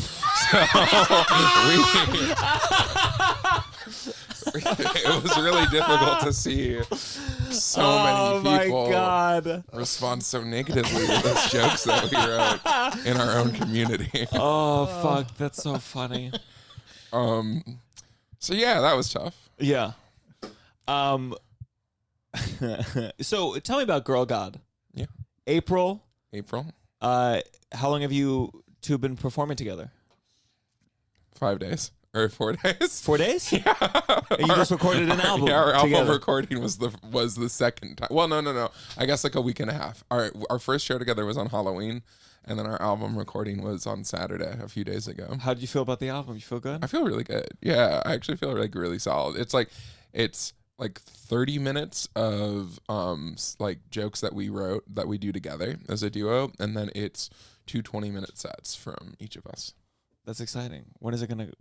So it was really difficult to see so many people respond so negatively to those jokes that we wrote in our own community. Oh, fuck. That's so funny. So, yeah, that was tough. Yeah. So tell me about Girl God. Yeah. April. How long have you two been performing together? 5 days or 4 days. 4 days? Yeah. And you just recorded an album. Yeah, our album together. recording was the second time. Well, no. I guess like a week and a half. Our first show together was on Halloween, and then our album recording was on Saturday a few days ago. How did you feel about the album? You feel good? I feel really good. Yeah, I actually feel like really solid. It's like 30 minutes of like jokes that we wrote that we do together as a duo, and then it's 2 20-minute sets from each of us. That's exciting. When is it gonna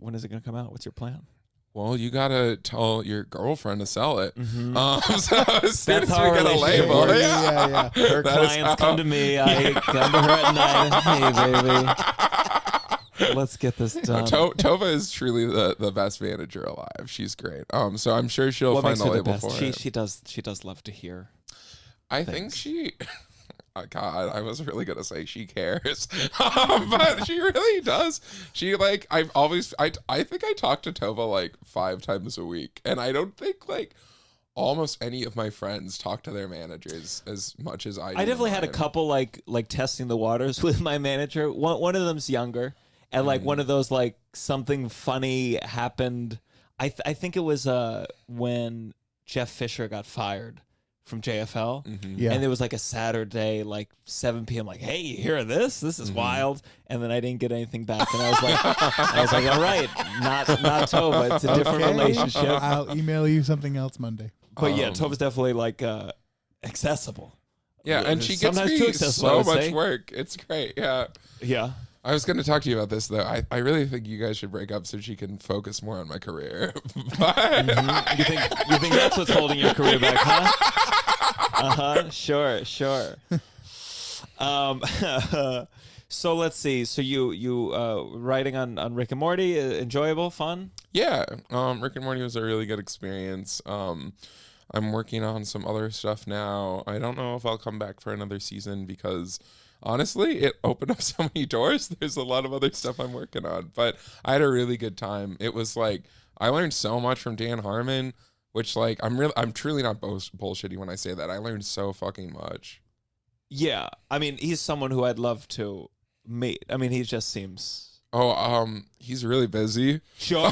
come out? What's your plan? Well, you gotta tell your girlfriend to sell it. Mm-hmm. So as soon That's as how we get a relationship label, works. Yeah. Her That is clients how- come to me. I come to her at night. Hey, baby. Let's get this done. Tova is truly the best manager alive. She's great. So I'm sure she'll What find makes a her the label best? for it. She does love to hear. I think she. Oh God, I was really gonna say she cares, but she really does. She like I think I talk to Tova like 5 times a week, and I don't think like almost any of my friends talk to their managers as much as I do. I definitely had a mine. couple like testing the waters with my manager. One of them's younger, and like one of those like something funny happened. I think it was when Jeff Fisher got fired from JFL, Yeah. and there was like a Saturday like 7 p.m. like, hey, you hear this? This is wild. And then I didn't get anything back, and I was like, all right, not Tova. It's a different Okay. relationship. I'll email you something else Monday. But yeah, Tova's definitely like accessible. Yeah, and she gets Sometimes me too accessible, I so would much say. work. It's great. Yeah. Yeah. I was going to talk to you about this, though. I really think you guys should break up so she can focus more on my career. But You think that's what's holding your career back, huh? Sure. So let's see. So you writing on Rick and Morty, enjoyable, fun? yeah, Rick and Morty was a really good experience. I'm working on some other stuff now. I don't know if I'll come back for another season because honestly, it opened up so many doors. There's a lot of other stuff I'm working on, but I had a really good time. It was like I learned so much from Dan Harmon, which like I'm truly not bullshitty when I say that. I learned so fucking much. Yeah. I mean, he's someone who I'd love to meet. I mean, he just seems. Oh, he's really busy. Sure.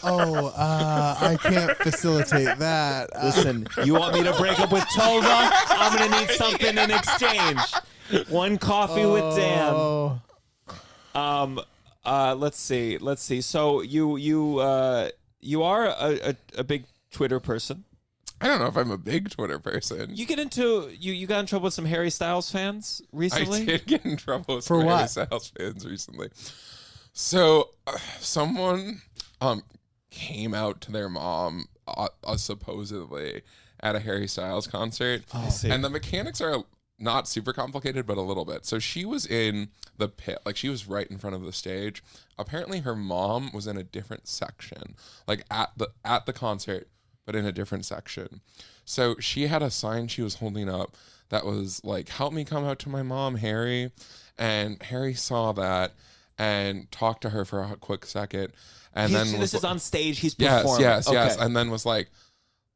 I can't facilitate that. Listen, you want me to break up with Tova? I'm gonna need something in exchange. One coffee with Dan. Let's see. So you are a big Twitter person. I don't know if I'm a big Twitter person. You get into you got in trouble with some Harry Styles fans recently. I did get in trouble with For some Harry what? Styles fans recently. So someone came out to their mom supposedly at a Harry Styles concert. I see. And the mechanics are not super complicated, but a little bit. So she was in the pit, like she was right in front of the stage. Apparently her mom was in a different section, like at the concert, but in a different section. So she had a sign she was holding up that was like, "Help me come out to my mom, Harry." And Harry saw that and talked to her for a quick second. And This is on stage. He's performing. Yes. Okay. And then was like,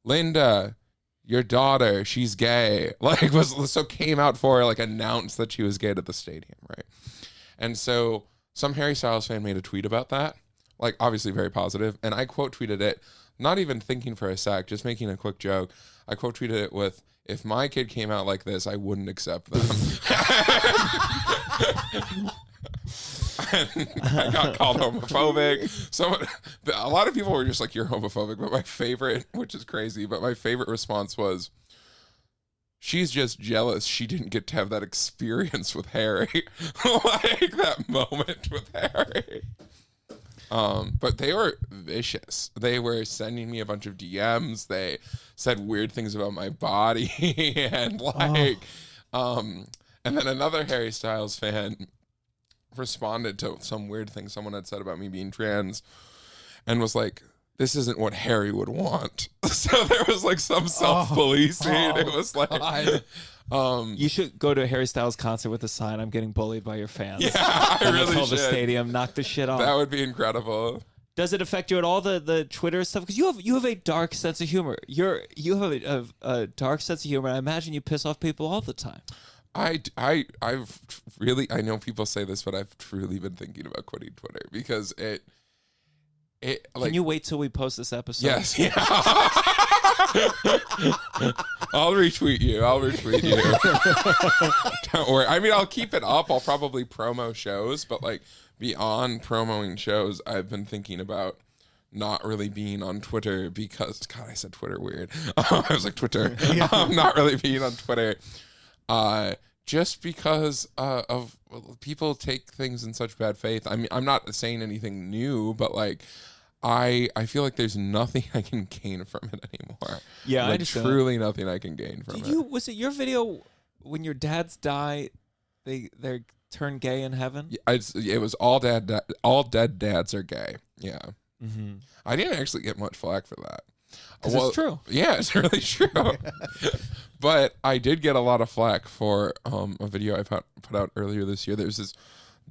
"Linda, your daughter, she's gay." Like came out for her, like announced that she was gay at the stadium, right? And so some Harry Styles fan made a tweet about that, like obviously very positive, and I quote tweeted it, not even thinking for a sec, just making a quick joke. I quote tweeted it with, "If my kid came out like this, I wouldn't accept them." I got called homophobic. A lot of people were just like, "You're homophobic," but my favorite, which is crazy, but my favorite response was, "She's just jealous she didn't get to have that experience with Harry." Like that moment with Harry. But they were vicious. They were sending me a bunch of DMs. They said weird things about my body and and then another Harry Styles fan responded to some weird thing someone had said about me being trans and was like, "This isn't what Harry would want." So there was like some self-policing. It was like, you should go to a Harry Styles concert with a sign, "I'm getting bullied by your fans." yeah, I And really tell should. the stadium, knock the shit off. That would be incredible. Does it affect you at all, the Twitter stuff? Because you have a dark sense of humor. You have a dark sense of humor. I imagine you piss off people all the time. I've really, I know people say this, but I've truly been thinking about quitting Twitter because it like. Can you wait till we post this episode? Yes. Yeah. I'll retweet you. Don't worry. I mean, I'll keep it up. I'll probably promo shows, but like beyond promoting shows, I've been thinking about not really being on Twitter because, God, I said Twitter weird. I was like Twitter. Not really being on Twitter. Just because of people take things in such bad faith. I mean, I'm not saying anything new, but like, I feel like there's nothing I can gain from it anymore. Yeah, like, I understand. truly nothing I can gain from it. Was it your video when your dads die, they turn gay in heaven? It was all dead dads are gay. Yeah. Mm-hmm. I didn't actually get much flack for that. It's true. Yeah, it's really true. But I did get a lot of flack for a video I put out earlier this year. There's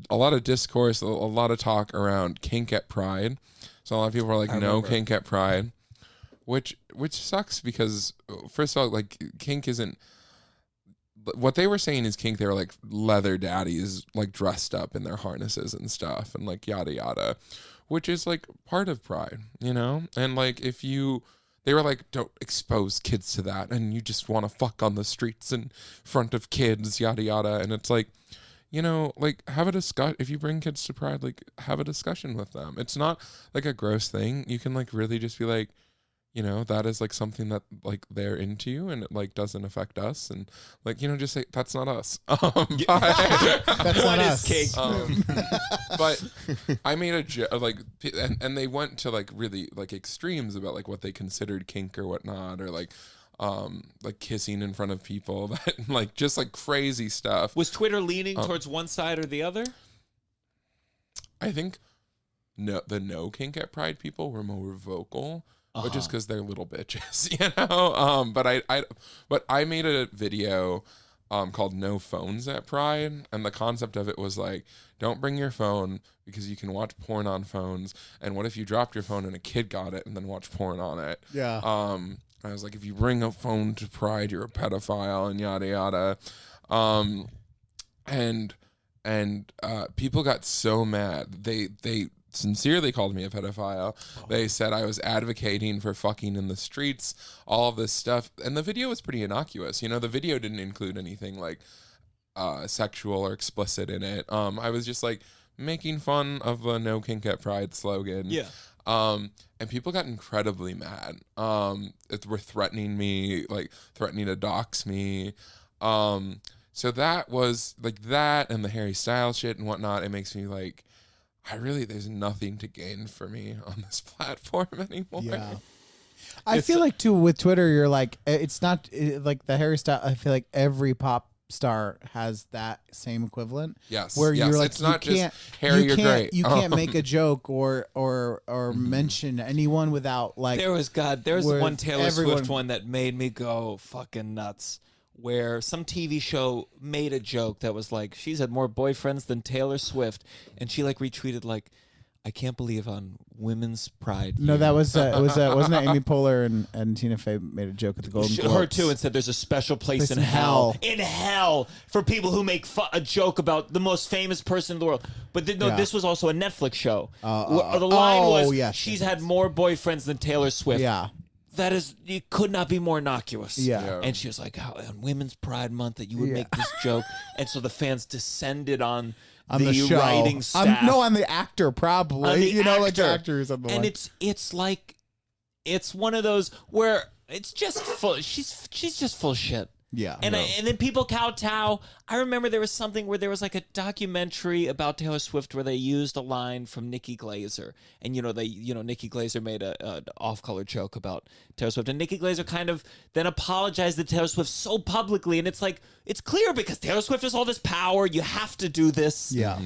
a lot of discourse, a lot of talk around kink at Pride. So a lot of people were like, "No kink at Pride," which sucks because first of all, like kink isn't. What they were saying is kink. They were like leather daddies, like dressed up in their harnesses and stuff, and like yada yada, which is like part of Pride, you know. And like they were like, "Don't expose kids to that," and you just want to fuck on the streets in front of kids, yada yada. And it's like, you know, like have a discuss. If you bring kids to Pride, like have a discussion with them. It's not like a gross thing. You can like really just be like, you know, that is like something that like they're into and it like doesn't affect us, and like, you know, just say that's not us. That's not us. But I made a joke, like, and they went to like really like extremes about like what they considered kink or whatnot, or like kissing in front of people, that like just like crazy stuff. Was Twitter leaning towards one side or the other? I think the no kink at Pride people were more vocal, but just because they're little bitches, you know. But I made a video called "No Phones at Pride," and the concept of it was like, don't bring your phone because you can watch porn on phones. And what if you dropped your phone and a kid got it and then watched porn on it? Yeah. I was like, if you bring a phone to Pride, you're a pedophile, and yada yada. And people got so mad. They sincerely called me a pedophile. They said I was advocating for fucking in the streets, all of this stuff. And the video was pretty innocuous. You know, the video didn't include anything like sexual or explicit in it. I was just like making fun of the No Kink at Pride slogan. Yeah. And people got incredibly mad. Were threatening me, like threatening to dox me. So that was like that, and the Harry Styles shit and whatnot. It makes me like, there's nothing to gain for me on this platform anymore. Yeah. I feel like too with Twitter, you're like, it's not like the Harry Styles. I feel like every pop star has that same equivalent. Yes. Where yes. you're like, it's not you just can't, Harry, you you're can't, great. You can't make a joke or mention anyone without like. There was where one Taylor everyone- Swift one that made me go fucking nuts, where some TV show made a joke that was like, she's had more boyfriends than Taylor Swift, and she like retweeted like, I can't believe on Women's Pride. No, Year. that was wasn't that Amy Poehler and Tina Fey made a joke at the Golden Globes. Her too, and said there's a special place in hell for people who make a joke about the most famous person in the world. But this was also a Netflix show. The line was, she's had more boyfriends than Taylor Swift. Yeah. That is, it could not be more innocuous. Yeah. And she was like, on Women's Pride Month that you would make this joke. And so the fans descended on the show. writing staff. On the actor, probably. On the actor. Like actors on the and line. it's like, it's one of those where it's just full. She's just full of shit. Yeah. And then people kowtow. I remember there was something where there was like a documentary about Taylor Swift where they used a line from Nikki Glaser, and Nikki Glaser made a off-color joke about Taylor Swift, and Nikki Glaser kind of then apologized to Taylor Swift so publicly, and it's like, it's clear because Taylor Swift has all this power. You have to do this. Yeah.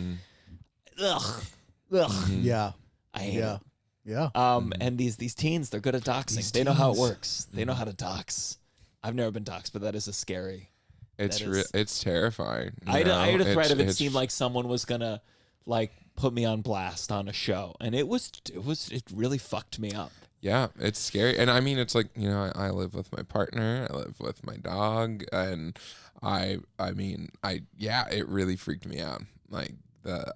Ugh. Yeah. I hate it. Yeah. And these teens, they're good at doxing. They know how it works. They know how to dox. I've never been doxed, but that is a scary. It's terrifying. I had a threat of it seemed like someone was gonna like put me on blast on a show, and it really fucked me up. Yeah, it's scary. And I mean, it's like, you know, I live with my partner, I live with my dog, and it really freaked me out. Like the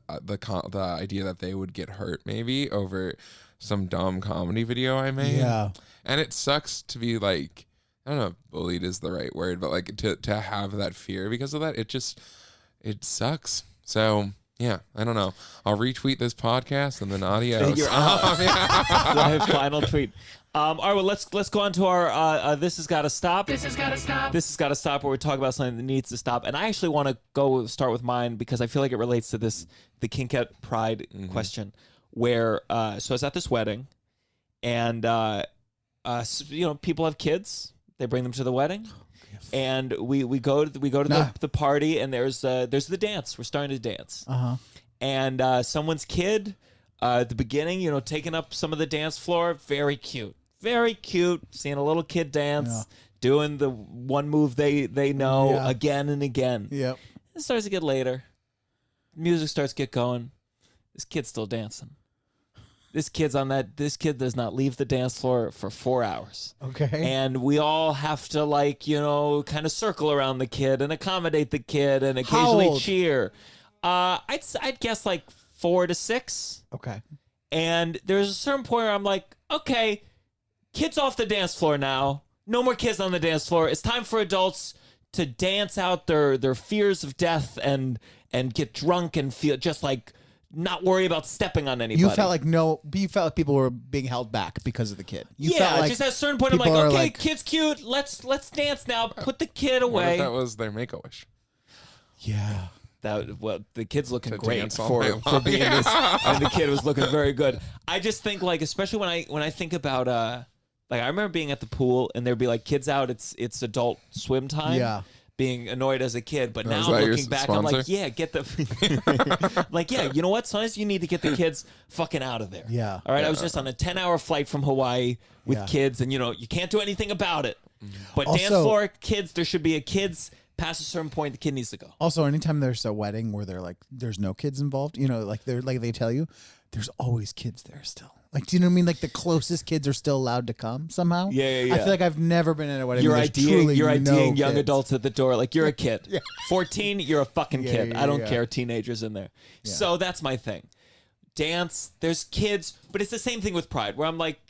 idea that they would get hurt maybe over some dumb comedy video I made. Yeah. And it sucks to be like, I don't know if bullied is the right word, but like to have that fear because of that, it sucks. So yeah, I don't know. I'll retweet this podcast and then adios. You're out. Final tweet. All right, well, let's go on to our This Has Gotta Stop. This has gotta stop. This Has Gotta Stop, where we talk about something that needs to stop. And I actually want to start with mine because I feel like it relates to the kink at Pride question, where so I was at this wedding, and people have kids. They bring them to the wedding, and we go to the party, and there's the dance. We're starting to dance, and someone's kid at the beginning, taking up some of the dance floor. Very cute, seeing a little kid dance, doing the one move they know again and again. Yep. It starts to get later. Music starts to get going. This kid's still dancing. This kid does not leave the dance floor for 4 hours. Okay. And we all have to kind of circle around the kid and accommodate the kid and occasionally cheer. I'd guess like 4 to 6. Okay. And there's a certain point where I'm like, okay, kids off the dance floor now. No more kids on the dance floor. It's time for adults to dance out their fears of death and get drunk and feel just like not worry about stepping on anybody. You felt like people were being held back because of the kid. You yeah, felt like just at a certain point, I'm like, people are okay, like- kid's cute. Let's dance now. Put the kid What away. if that was their Make-A-Wish? Yeah. The kid's looking To great dance all for night long. being this, and the kid was looking very good. I just think like, especially when I think about like I remember being at the pool and there'd be like kids out. It's adult swim time. Yeah. Being annoyed as a kid, but Is now that your looking back, I'm like, sponsor? yeah, get the like, yeah, you know what? Sometimes you need to get the kids fucking out of there. Yeah. All right. I was just on a 10-hour flight from Hawaii with Yeah. kids, and you can't do anything about it. But dance Also- floor kids, there should be a kids past a certain point. The kid needs to go. Also, anytime there's a wedding where they're like, there's no kids involved, like they tell you, there's always kids there still. Like, do you know what I mean? Like the closest kids are still allowed to come somehow. Yeah. I feel like I've never been at a wedding. You're where there's IDing, truly you're no IDing young kids. adults at the door. Like, you're a kid. 14, you're a fucking Yeah, kid. yeah, I don't yeah. care. Teenagers in there. So that's my thing. Dance, there's kids, but it's the same thing with Pride, where I'm like,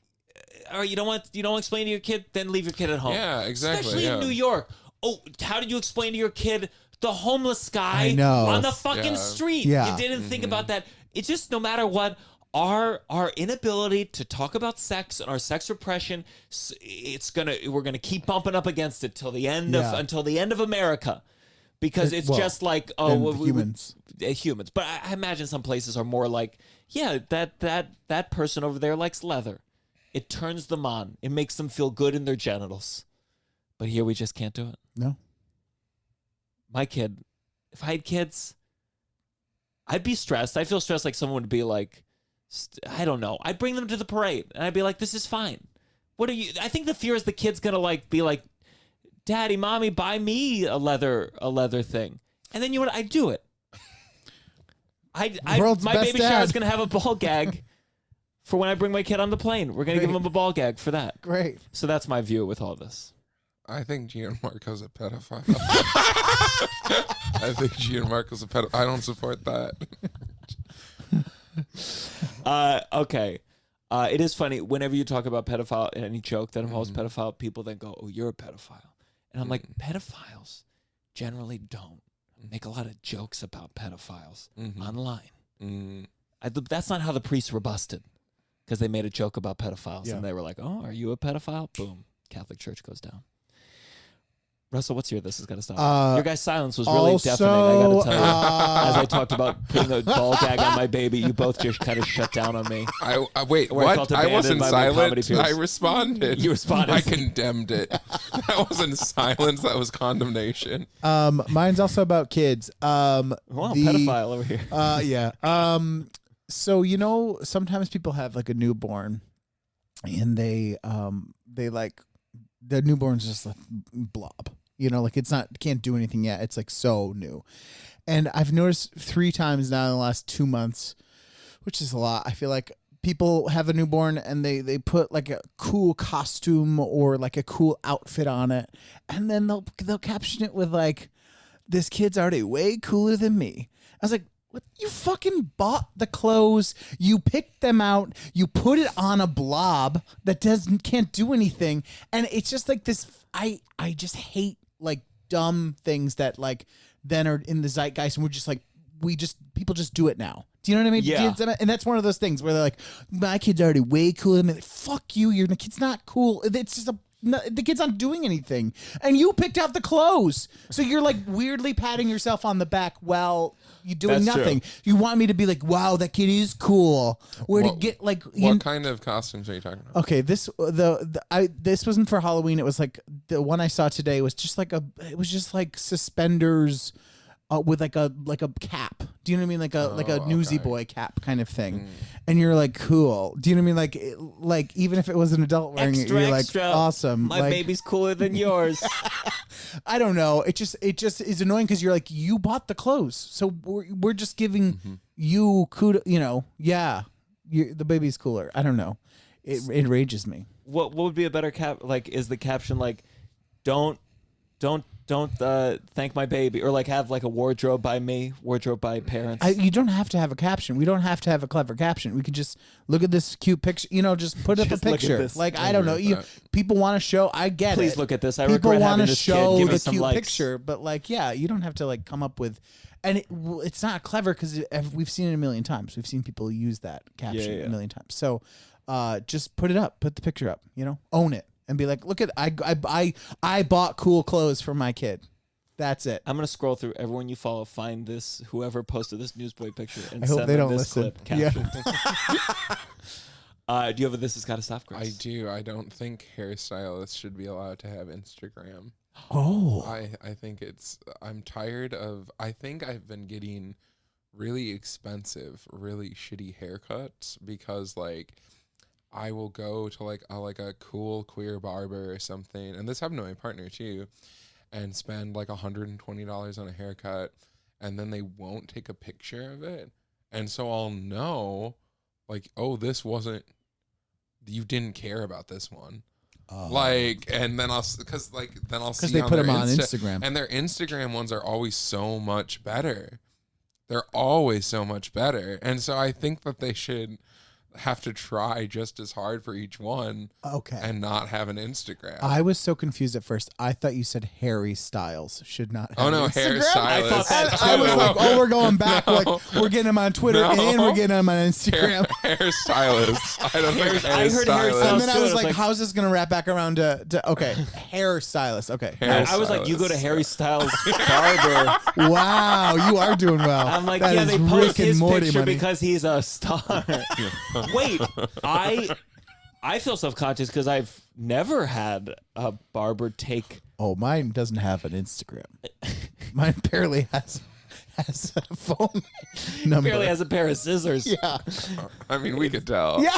all right, you don't want to explain to your kid, then leave your kid at home. Yeah, exactly, Especially yeah. in New York. Oh, how did you explain to your kid the homeless guy I know. on the fucking Yeah. street? Yeah. You didn't think about that. It's just no matter what. Our inability to talk about sex and our sex repression, we're gonna keep bumping up against it till the end Yeah. until the end of America, because it's Well, just like then well, humans. humans. But I imagine some places are more like, yeah, that person over there likes leather. It turns them on. It makes them feel good in their genitals. But here we just can't do it. No. My kid, if I had kids, I'd be stressed. I feel stressed like someone would be like, I don't know. I'd bring them to the parade and I'd be like, this is fine. What are you? I think the fear is the kid's going to like be like, Daddy, Mommy, buy me a leather thing. And then you know what? I'd do it. World's My best baby shower is dad. going to have a ball gag for when I bring my kid on the plane. We're going to give Great. him a ball gag for that. Great. So that's my view with all this. I think Gianmarco's a pedophile. I think Gianmarco's a pedophile. I don't support that. Okay. It is funny. Whenever you talk about pedophile in any joke that involves pedophile, people then go, oh, you're a pedophile. And I'm like, pedophiles generally don't make a lot of jokes about pedophiles online. That's not how the priests were busted, because they made a joke about pedophiles Yeah. and they were like, oh, are you a pedophile? Boom. Catholic Church goes down. Russell, what's your this is going to stop? Your guy's silence was really deafening, I got to tell you. As I talked about putting a ball gag on my baby, you both just kind of shut down on me. I wait, Where I felt what? I wasn't abandoned by my comedy silent. peers. I responded. You responded. I condemned it. That wasn't silence. That was condemnation. Mine's also about kids. Wow, pedophile over here. Yeah. So sometimes people have like a newborn, and they like the newborn's just a blob. Like can't do anything yet. It's like so new. And I've noticed 3 times now in the last 2 months, which is a lot. I feel like people have a newborn and they put like a cool costume or like a cool outfit on it, and then they'll caption it with like, this kid's already way cooler than me. I was like, what? You fucking bought the clothes, you picked them out, you put it on a blob that can't do anything, and it's just like this. I just hate like dumb things that like then are in the zeitgeist, and we're just like people just do it now. Do you know what I mean? Yeah. And that's one of those things where they're like, my kid's already way cooler than me. Fuck you, your kid's not cool. It's just the kid's not doing anything, and you picked out the clothes, so you're like weirdly patting yourself on the back while you're doing That's nothing. true. You want me to be like, wow, that kid is cool. Where to What- get like What kind of costumes are you talking about? Okay, this this wasn't for Halloween. It was like the one I saw today was just like suspenders with like a cap. Do you know what I mean? Like a Newsy okay. Boy cap kind of thing. And you're like, cool. Do you know what I mean? Like even if it was an adult wearing Extra, it, you're like, extra. awesome. My like, baby's cooler than yours. I don't know. It just is annoying because you're like, you bought the clothes, so we're just giving you kudos. Yeah, the baby's cooler. I don't know. It enrages me. What would be a better cap? Like, is the caption like, don't thank my baby, or like have like a wardrobe by me, wardrobe by parents. You don't have to have a caption. We don't have to have a clever caption. We could just look at this cute picture. Just put up a Just look at picture. this. Like I don't know. People want to show. I get Please it. look at this. I People regret want having to this show kid. Give me the some cute likes. picture, but like, yeah, you don't have to like come up with. And it's not clever because we've seen it a million times. We've seen people use that caption a million times. So, just put it up. Put the picture up. Own it and be like, look at I bought cool clothes for my kid. That's it. I'm gonna scroll through everyone you follow, find this whoever posted this newsboy picture, and I hope send they them don't this listen. clip captioned. Do you have a "This has got to stop," Chris? I do. I don't think hairstylists should be allowed to have Instagram. Oh, I think I'm tired of. I think I've been getting really expensive, really shitty haircuts because like I will go to like a cool queer barber or something, and this happened to my partner too, and spend like $120 on a haircut, and then they won't take a picture of it, and so I'll know, like, oh, you didn't care about this one. Like, and then I'll see because see they on put their them on Insta- Instagram. and their Instagram ones are always so much better. They're always so much better, and so I think that they should have to try just as hard for each one. Okay. And not have an Instagram. I was so confused at first. I thought you said Harry Styles should not have Oh no, an Instagram. hairstylist. I thought that I was like, oh, we're going back. No. Like, we're getting him on Twitter No. and we're getting him on Instagram. Hairstylist. I don't think I heard hairstylist. And then I too, was and like, like- how's this going to wrap back around to okay, hairstylist. Okay. I was like, you go to Harry Styles' barber. Wow, you are doing well. I'm like, That yeah, is they post Rick and his Morty picture money. because he's a star. Wait, I feel self-conscious because I've never had a barber take. Oh, mine doesn't have an Instagram. Mine barely has a phone number. Barely has a pair of scissors. Yeah. I mean, we could tell. Yeah.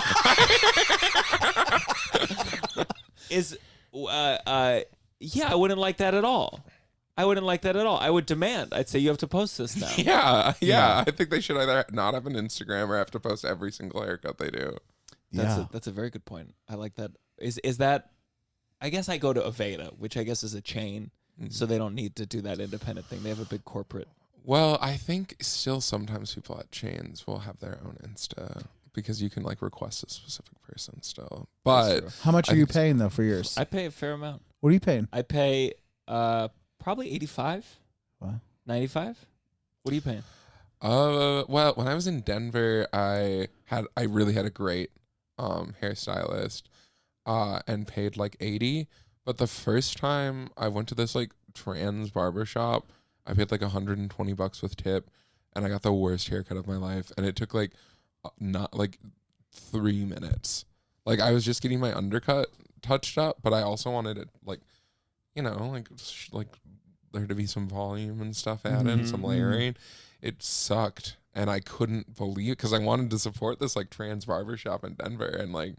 Yeah, I wouldn't like that at all. I would demand. I'd say you have to post this now. Yeah. I think they should either not have an Instagram or have to post every single haircut they do. That's a very good point. I like that. Is that? I guess I go to Aveda, which I guess is a chain, so they don't need to do that independent thing. They have a big corporate. Well, I think still sometimes people at chains will have their own Insta because you can like request a specific person still. But How much are you paying though for yours? I pay a fair amount. What are you paying? I pay probably 85, Wow. 95. What are you paying? well, when I was in Denver, I really had a great hairstylist and paid like 80. But the first time I went to this like trans barber shop, I paid like $120 with tip, and I got the worst haircut of my life. And it took like not like 3 minutes. Like I was just getting my undercut touched up, but I also wanted it like, like there to be some volume and stuff added, some layering. It sucked, and I couldn't believe it because I wanted to support this like trans barber shop in Denver, and like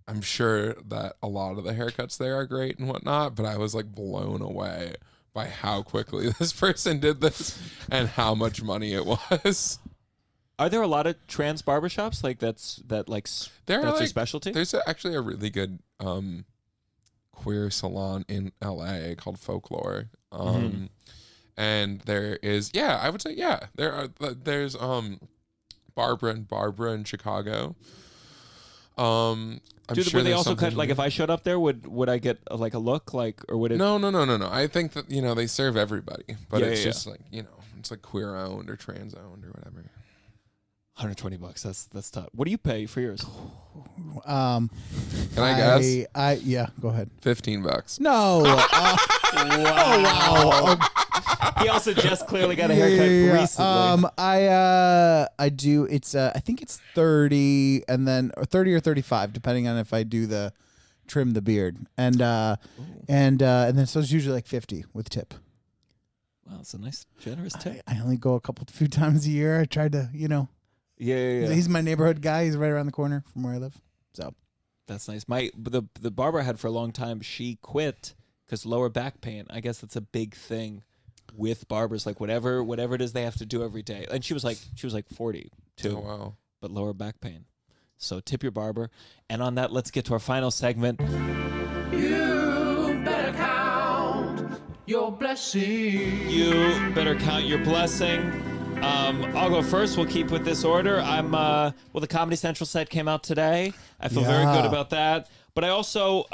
I'm sure that a lot of the haircuts there are great and whatnot, but I was like blown away by how quickly this person did this and how much money it was. Are there a lot of trans barbershops that's a specialty? There's actually a really good queer salon in LA called Folklore. And there is, I would say, there's Barbara in Chicago. I'm sure would they there's also cut, something- like if I showed up there, would I get like a look, like, or would it? No. I think that, they serve everybody, but Yeah, it's yeah, just like, it's like queer owned or trans owned or whatever. $120. That's tough. What do you pay for yours? Can I guess? Yeah, go ahead. $15. No. Wow. He also just clearly got a haircut recently. I do. It's I think it's 30 and then or 30 or 35, depending on if I do the trim the beard, and then so it's usually like 50 with tip. Wow, it's a nice, generous tip. I only go a few times a year. I tried to, Yeah. He's my neighborhood guy. He's right around the corner from where I live. So That's nice. The barber I had for a long time, she quit because lower back pain. I guess that's a big thing with barbers. Like whatever it is they have to do every day. And she was like 40 too. Oh, wow. But lower back pain. So tip your barber. And on that, let's get to our final segment. You better your blessing. You better count your blessing. I'll go first. We'll keep with this order. The Comedy Central set came out today. I feel very good about that. But I also,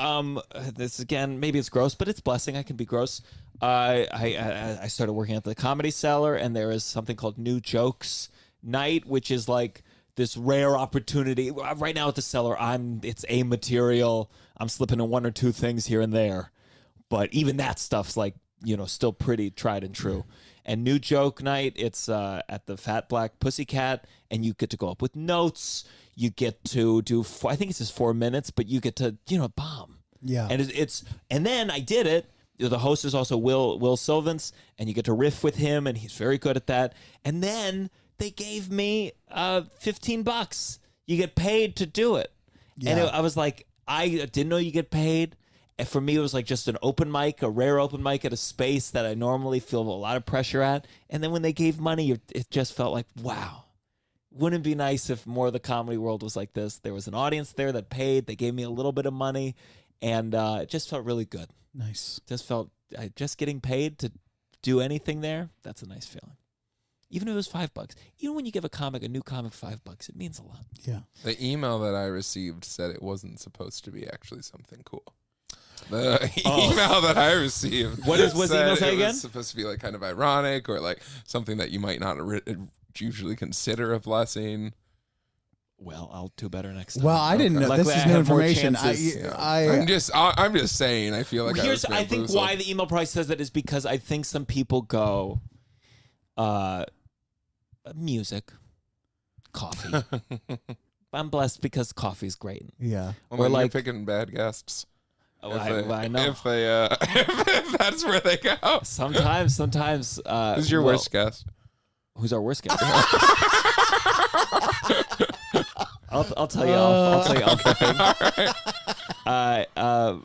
this again, maybe it's gross, but it's blessing. I can be gross. I started working at the Comedy Cellar, and there is something called New Jokes Night, which is like this rare opportunity. Right now at the Cellar, it's A material. I'm slipping in one or two things here and there, but even that stuff's like, still pretty tried and true. And New Joke Night, it's at the Fat Black Pussycat, and you get to go up with notes. You get to do, I think it's just 4 minutes, but you get to, bomb. Yeah. And and then I did it. The host is also Will Sylvans, and you get to riff with him, and he's very good at that. And then they gave me $15. You get paid to do it. Yeah. And I was like, I didn't know you get paid. And for me, it was like just an open mic, a rare open mic at a space that I normally feel a lot of pressure at. And then when they gave money, it just felt like, wow. Wouldn't it be nice if more of the comedy world was like this? There was an audience there that paid. They gave me a little bit of money, and it just felt really good. Nice. Just getting paid to do anything there, that's a nice feeling. Even if it was $5. Even when you give a new comic $5, it means a lot. Yeah. The email that I received said it wasn't supposed to be actually something cool. The email that I received. What does email say again? It was supposed to be like kind of ironic or like something that you might not usually consider a blessing. Well, I'll do better next time. Well, I didn't know. Luckily, this is I new have more information. chances. I'm just saying. I feel like I think why the email price says that is because I think some people go, music, coffee. I'm blessed because coffee's great. Yeah. Well, or like you're picking bad guests. Oh, I know. If they, if that's where they go. Sometimes. Who's your worst guest? Who's our worst guest? I'll tell you. I'll tell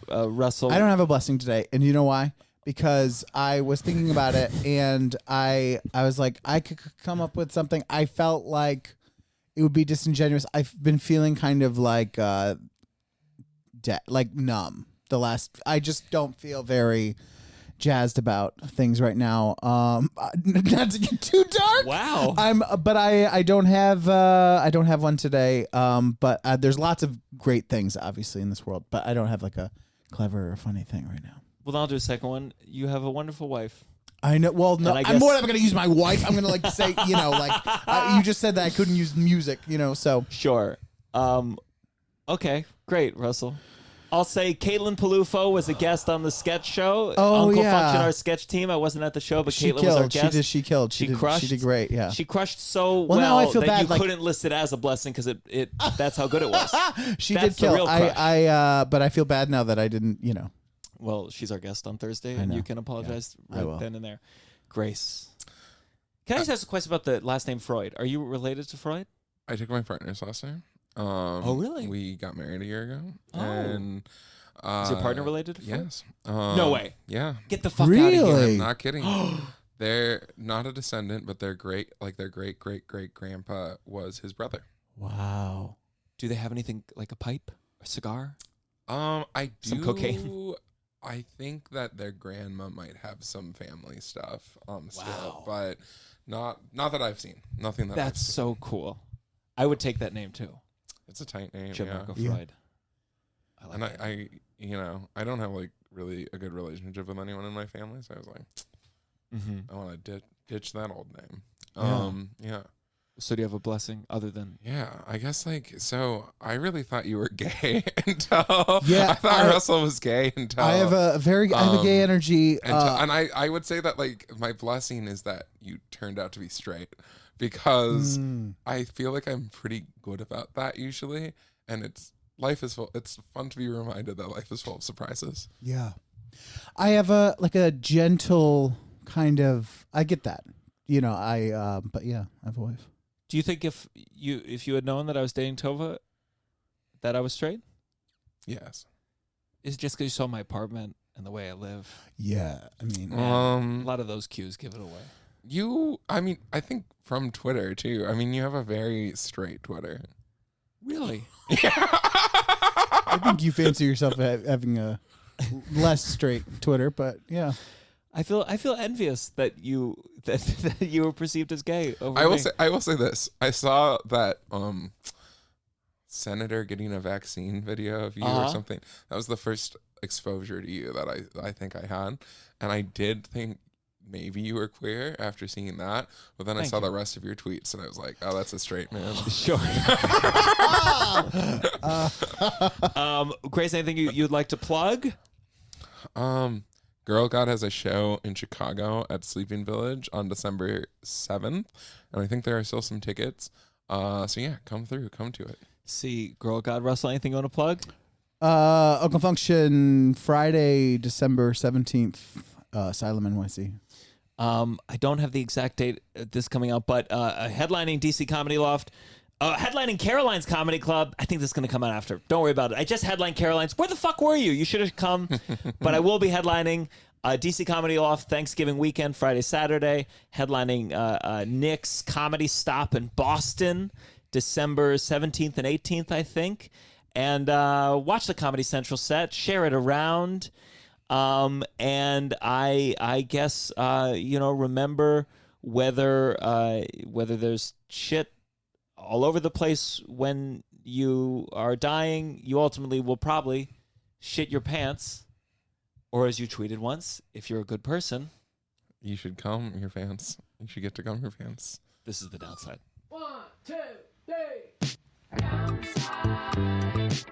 you. Russell. I don't have a blessing today, and you know why? Because I was thinking about it, and I was like, I could come up with something. I felt like it would be disingenuous. I've been feeling kind of like numb. I just don't feel very jazzed about things right now. Not to get too dark. Wow. But I don't have one today. But there's lots of great things obviously in this world, but I don't have like a clever or funny thing right now. Well, I'll do a second one. You have a wonderful wife. I know. Well, no, I'm more than going to use my wife. I'm going to like say, you just said that I couldn't use music, so. Sure. Okay, great, Russell. I'll say Caitlin Palufo was a guest on the sketch show. Oh, Uncle yeah. Function, our sketch team. I wasn't at the show, but Caitlin was our guest. She killed. She crushed. She did great, yeah. She crushed so well now I feel that bad, you couldn't list it as a blessing because it that's how good it was. She That's did kill. the real crush. But I feel bad now that I didn't, Well, she's our guest on Thursday, and you can apologize right then and there. Grace. Can I just ask a question about the last name Freud? Are you related to Freud? I took my partner's last name. Oh, really? We got married a year ago. Oh. And is your partner related to Freud? Yes. No way. Yeah. Get the fuck out of here. Really? I'm not kidding. They're not a descendant, but their great great grandpa was his brother. Wow. Do they have anything like a pipe, a cigar? I do. Some cocaine? I think that their grandma might have some family stuff still, Wow. but not that I've seen. Nothing that That's I've seen. so cool. I would take that name too. It's a tight name. Gianmarco yeah. Freud. I like And that. I don't have like really a good relationship with anyone in my family, so I was like, I want to ditch that old name. Yeah. So do you have a blessing other than? Yeah, I guess so I really thought you were gay until I thought Russell was gay until I have a gay energy. and I would say that like my blessing is that you turned out to be straight because I feel like I'm pretty good about that usually, and it's fun to be reminded that life is full of surprises. Yeah. I have a gentle kind of, I get that, but yeah, I have a wife. Do you think if you had known that I was dating Tova, that I was straight? Yes. Is it just because you saw my apartment and the way I live? Yeah, I mean, a lot of those cues give it away. I think from Twitter too. I mean, you have a very straight Twitter. Really? I think you fancy yourself having a less straight Twitter, but yeah. I feel envious that you that you were perceived as gay. Over I me. will say this. I saw that senator getting a vaccine video of you or something. That was the first exposure to you that I think I had, and I did think maybe you were queer after seeing that, but then I saw the rest of your tweets and I was like, oh, that's a straight man. Sure. Grace, anything you'd like to plug? Girl God has a show in Chicago at Sleeping Village on December 7th, and I think there are still some tickets. So yeah, come to it. See, Girl God, Russell, anything you want to plug? Oakland Function Friday, December 17th, Asylum NYC. I don't have the exact date this coming out, but headlining DC Comedy Loft, headlining Caroline's Comedy Club. I think this is going to come out after. Don't worry about it. I just headlined Caroline's. Where the fuck were you? You should have come. But I will be headlining DC Comedy Loft Thanksgiving weekend, Friday, Saturday. Headlining Nick's Comedy Stop in Boston, December 17th and 18th, I think. And watch the Comedy Central set. Share it around. And I guess remember whether there's shit all over the place when you are dying, you ultimately will probably shit your pants, or as you tweeted once, if you're a good person, you should come your pants. You should get to come your pants. This is the downside. 1, 2, 3. Downside.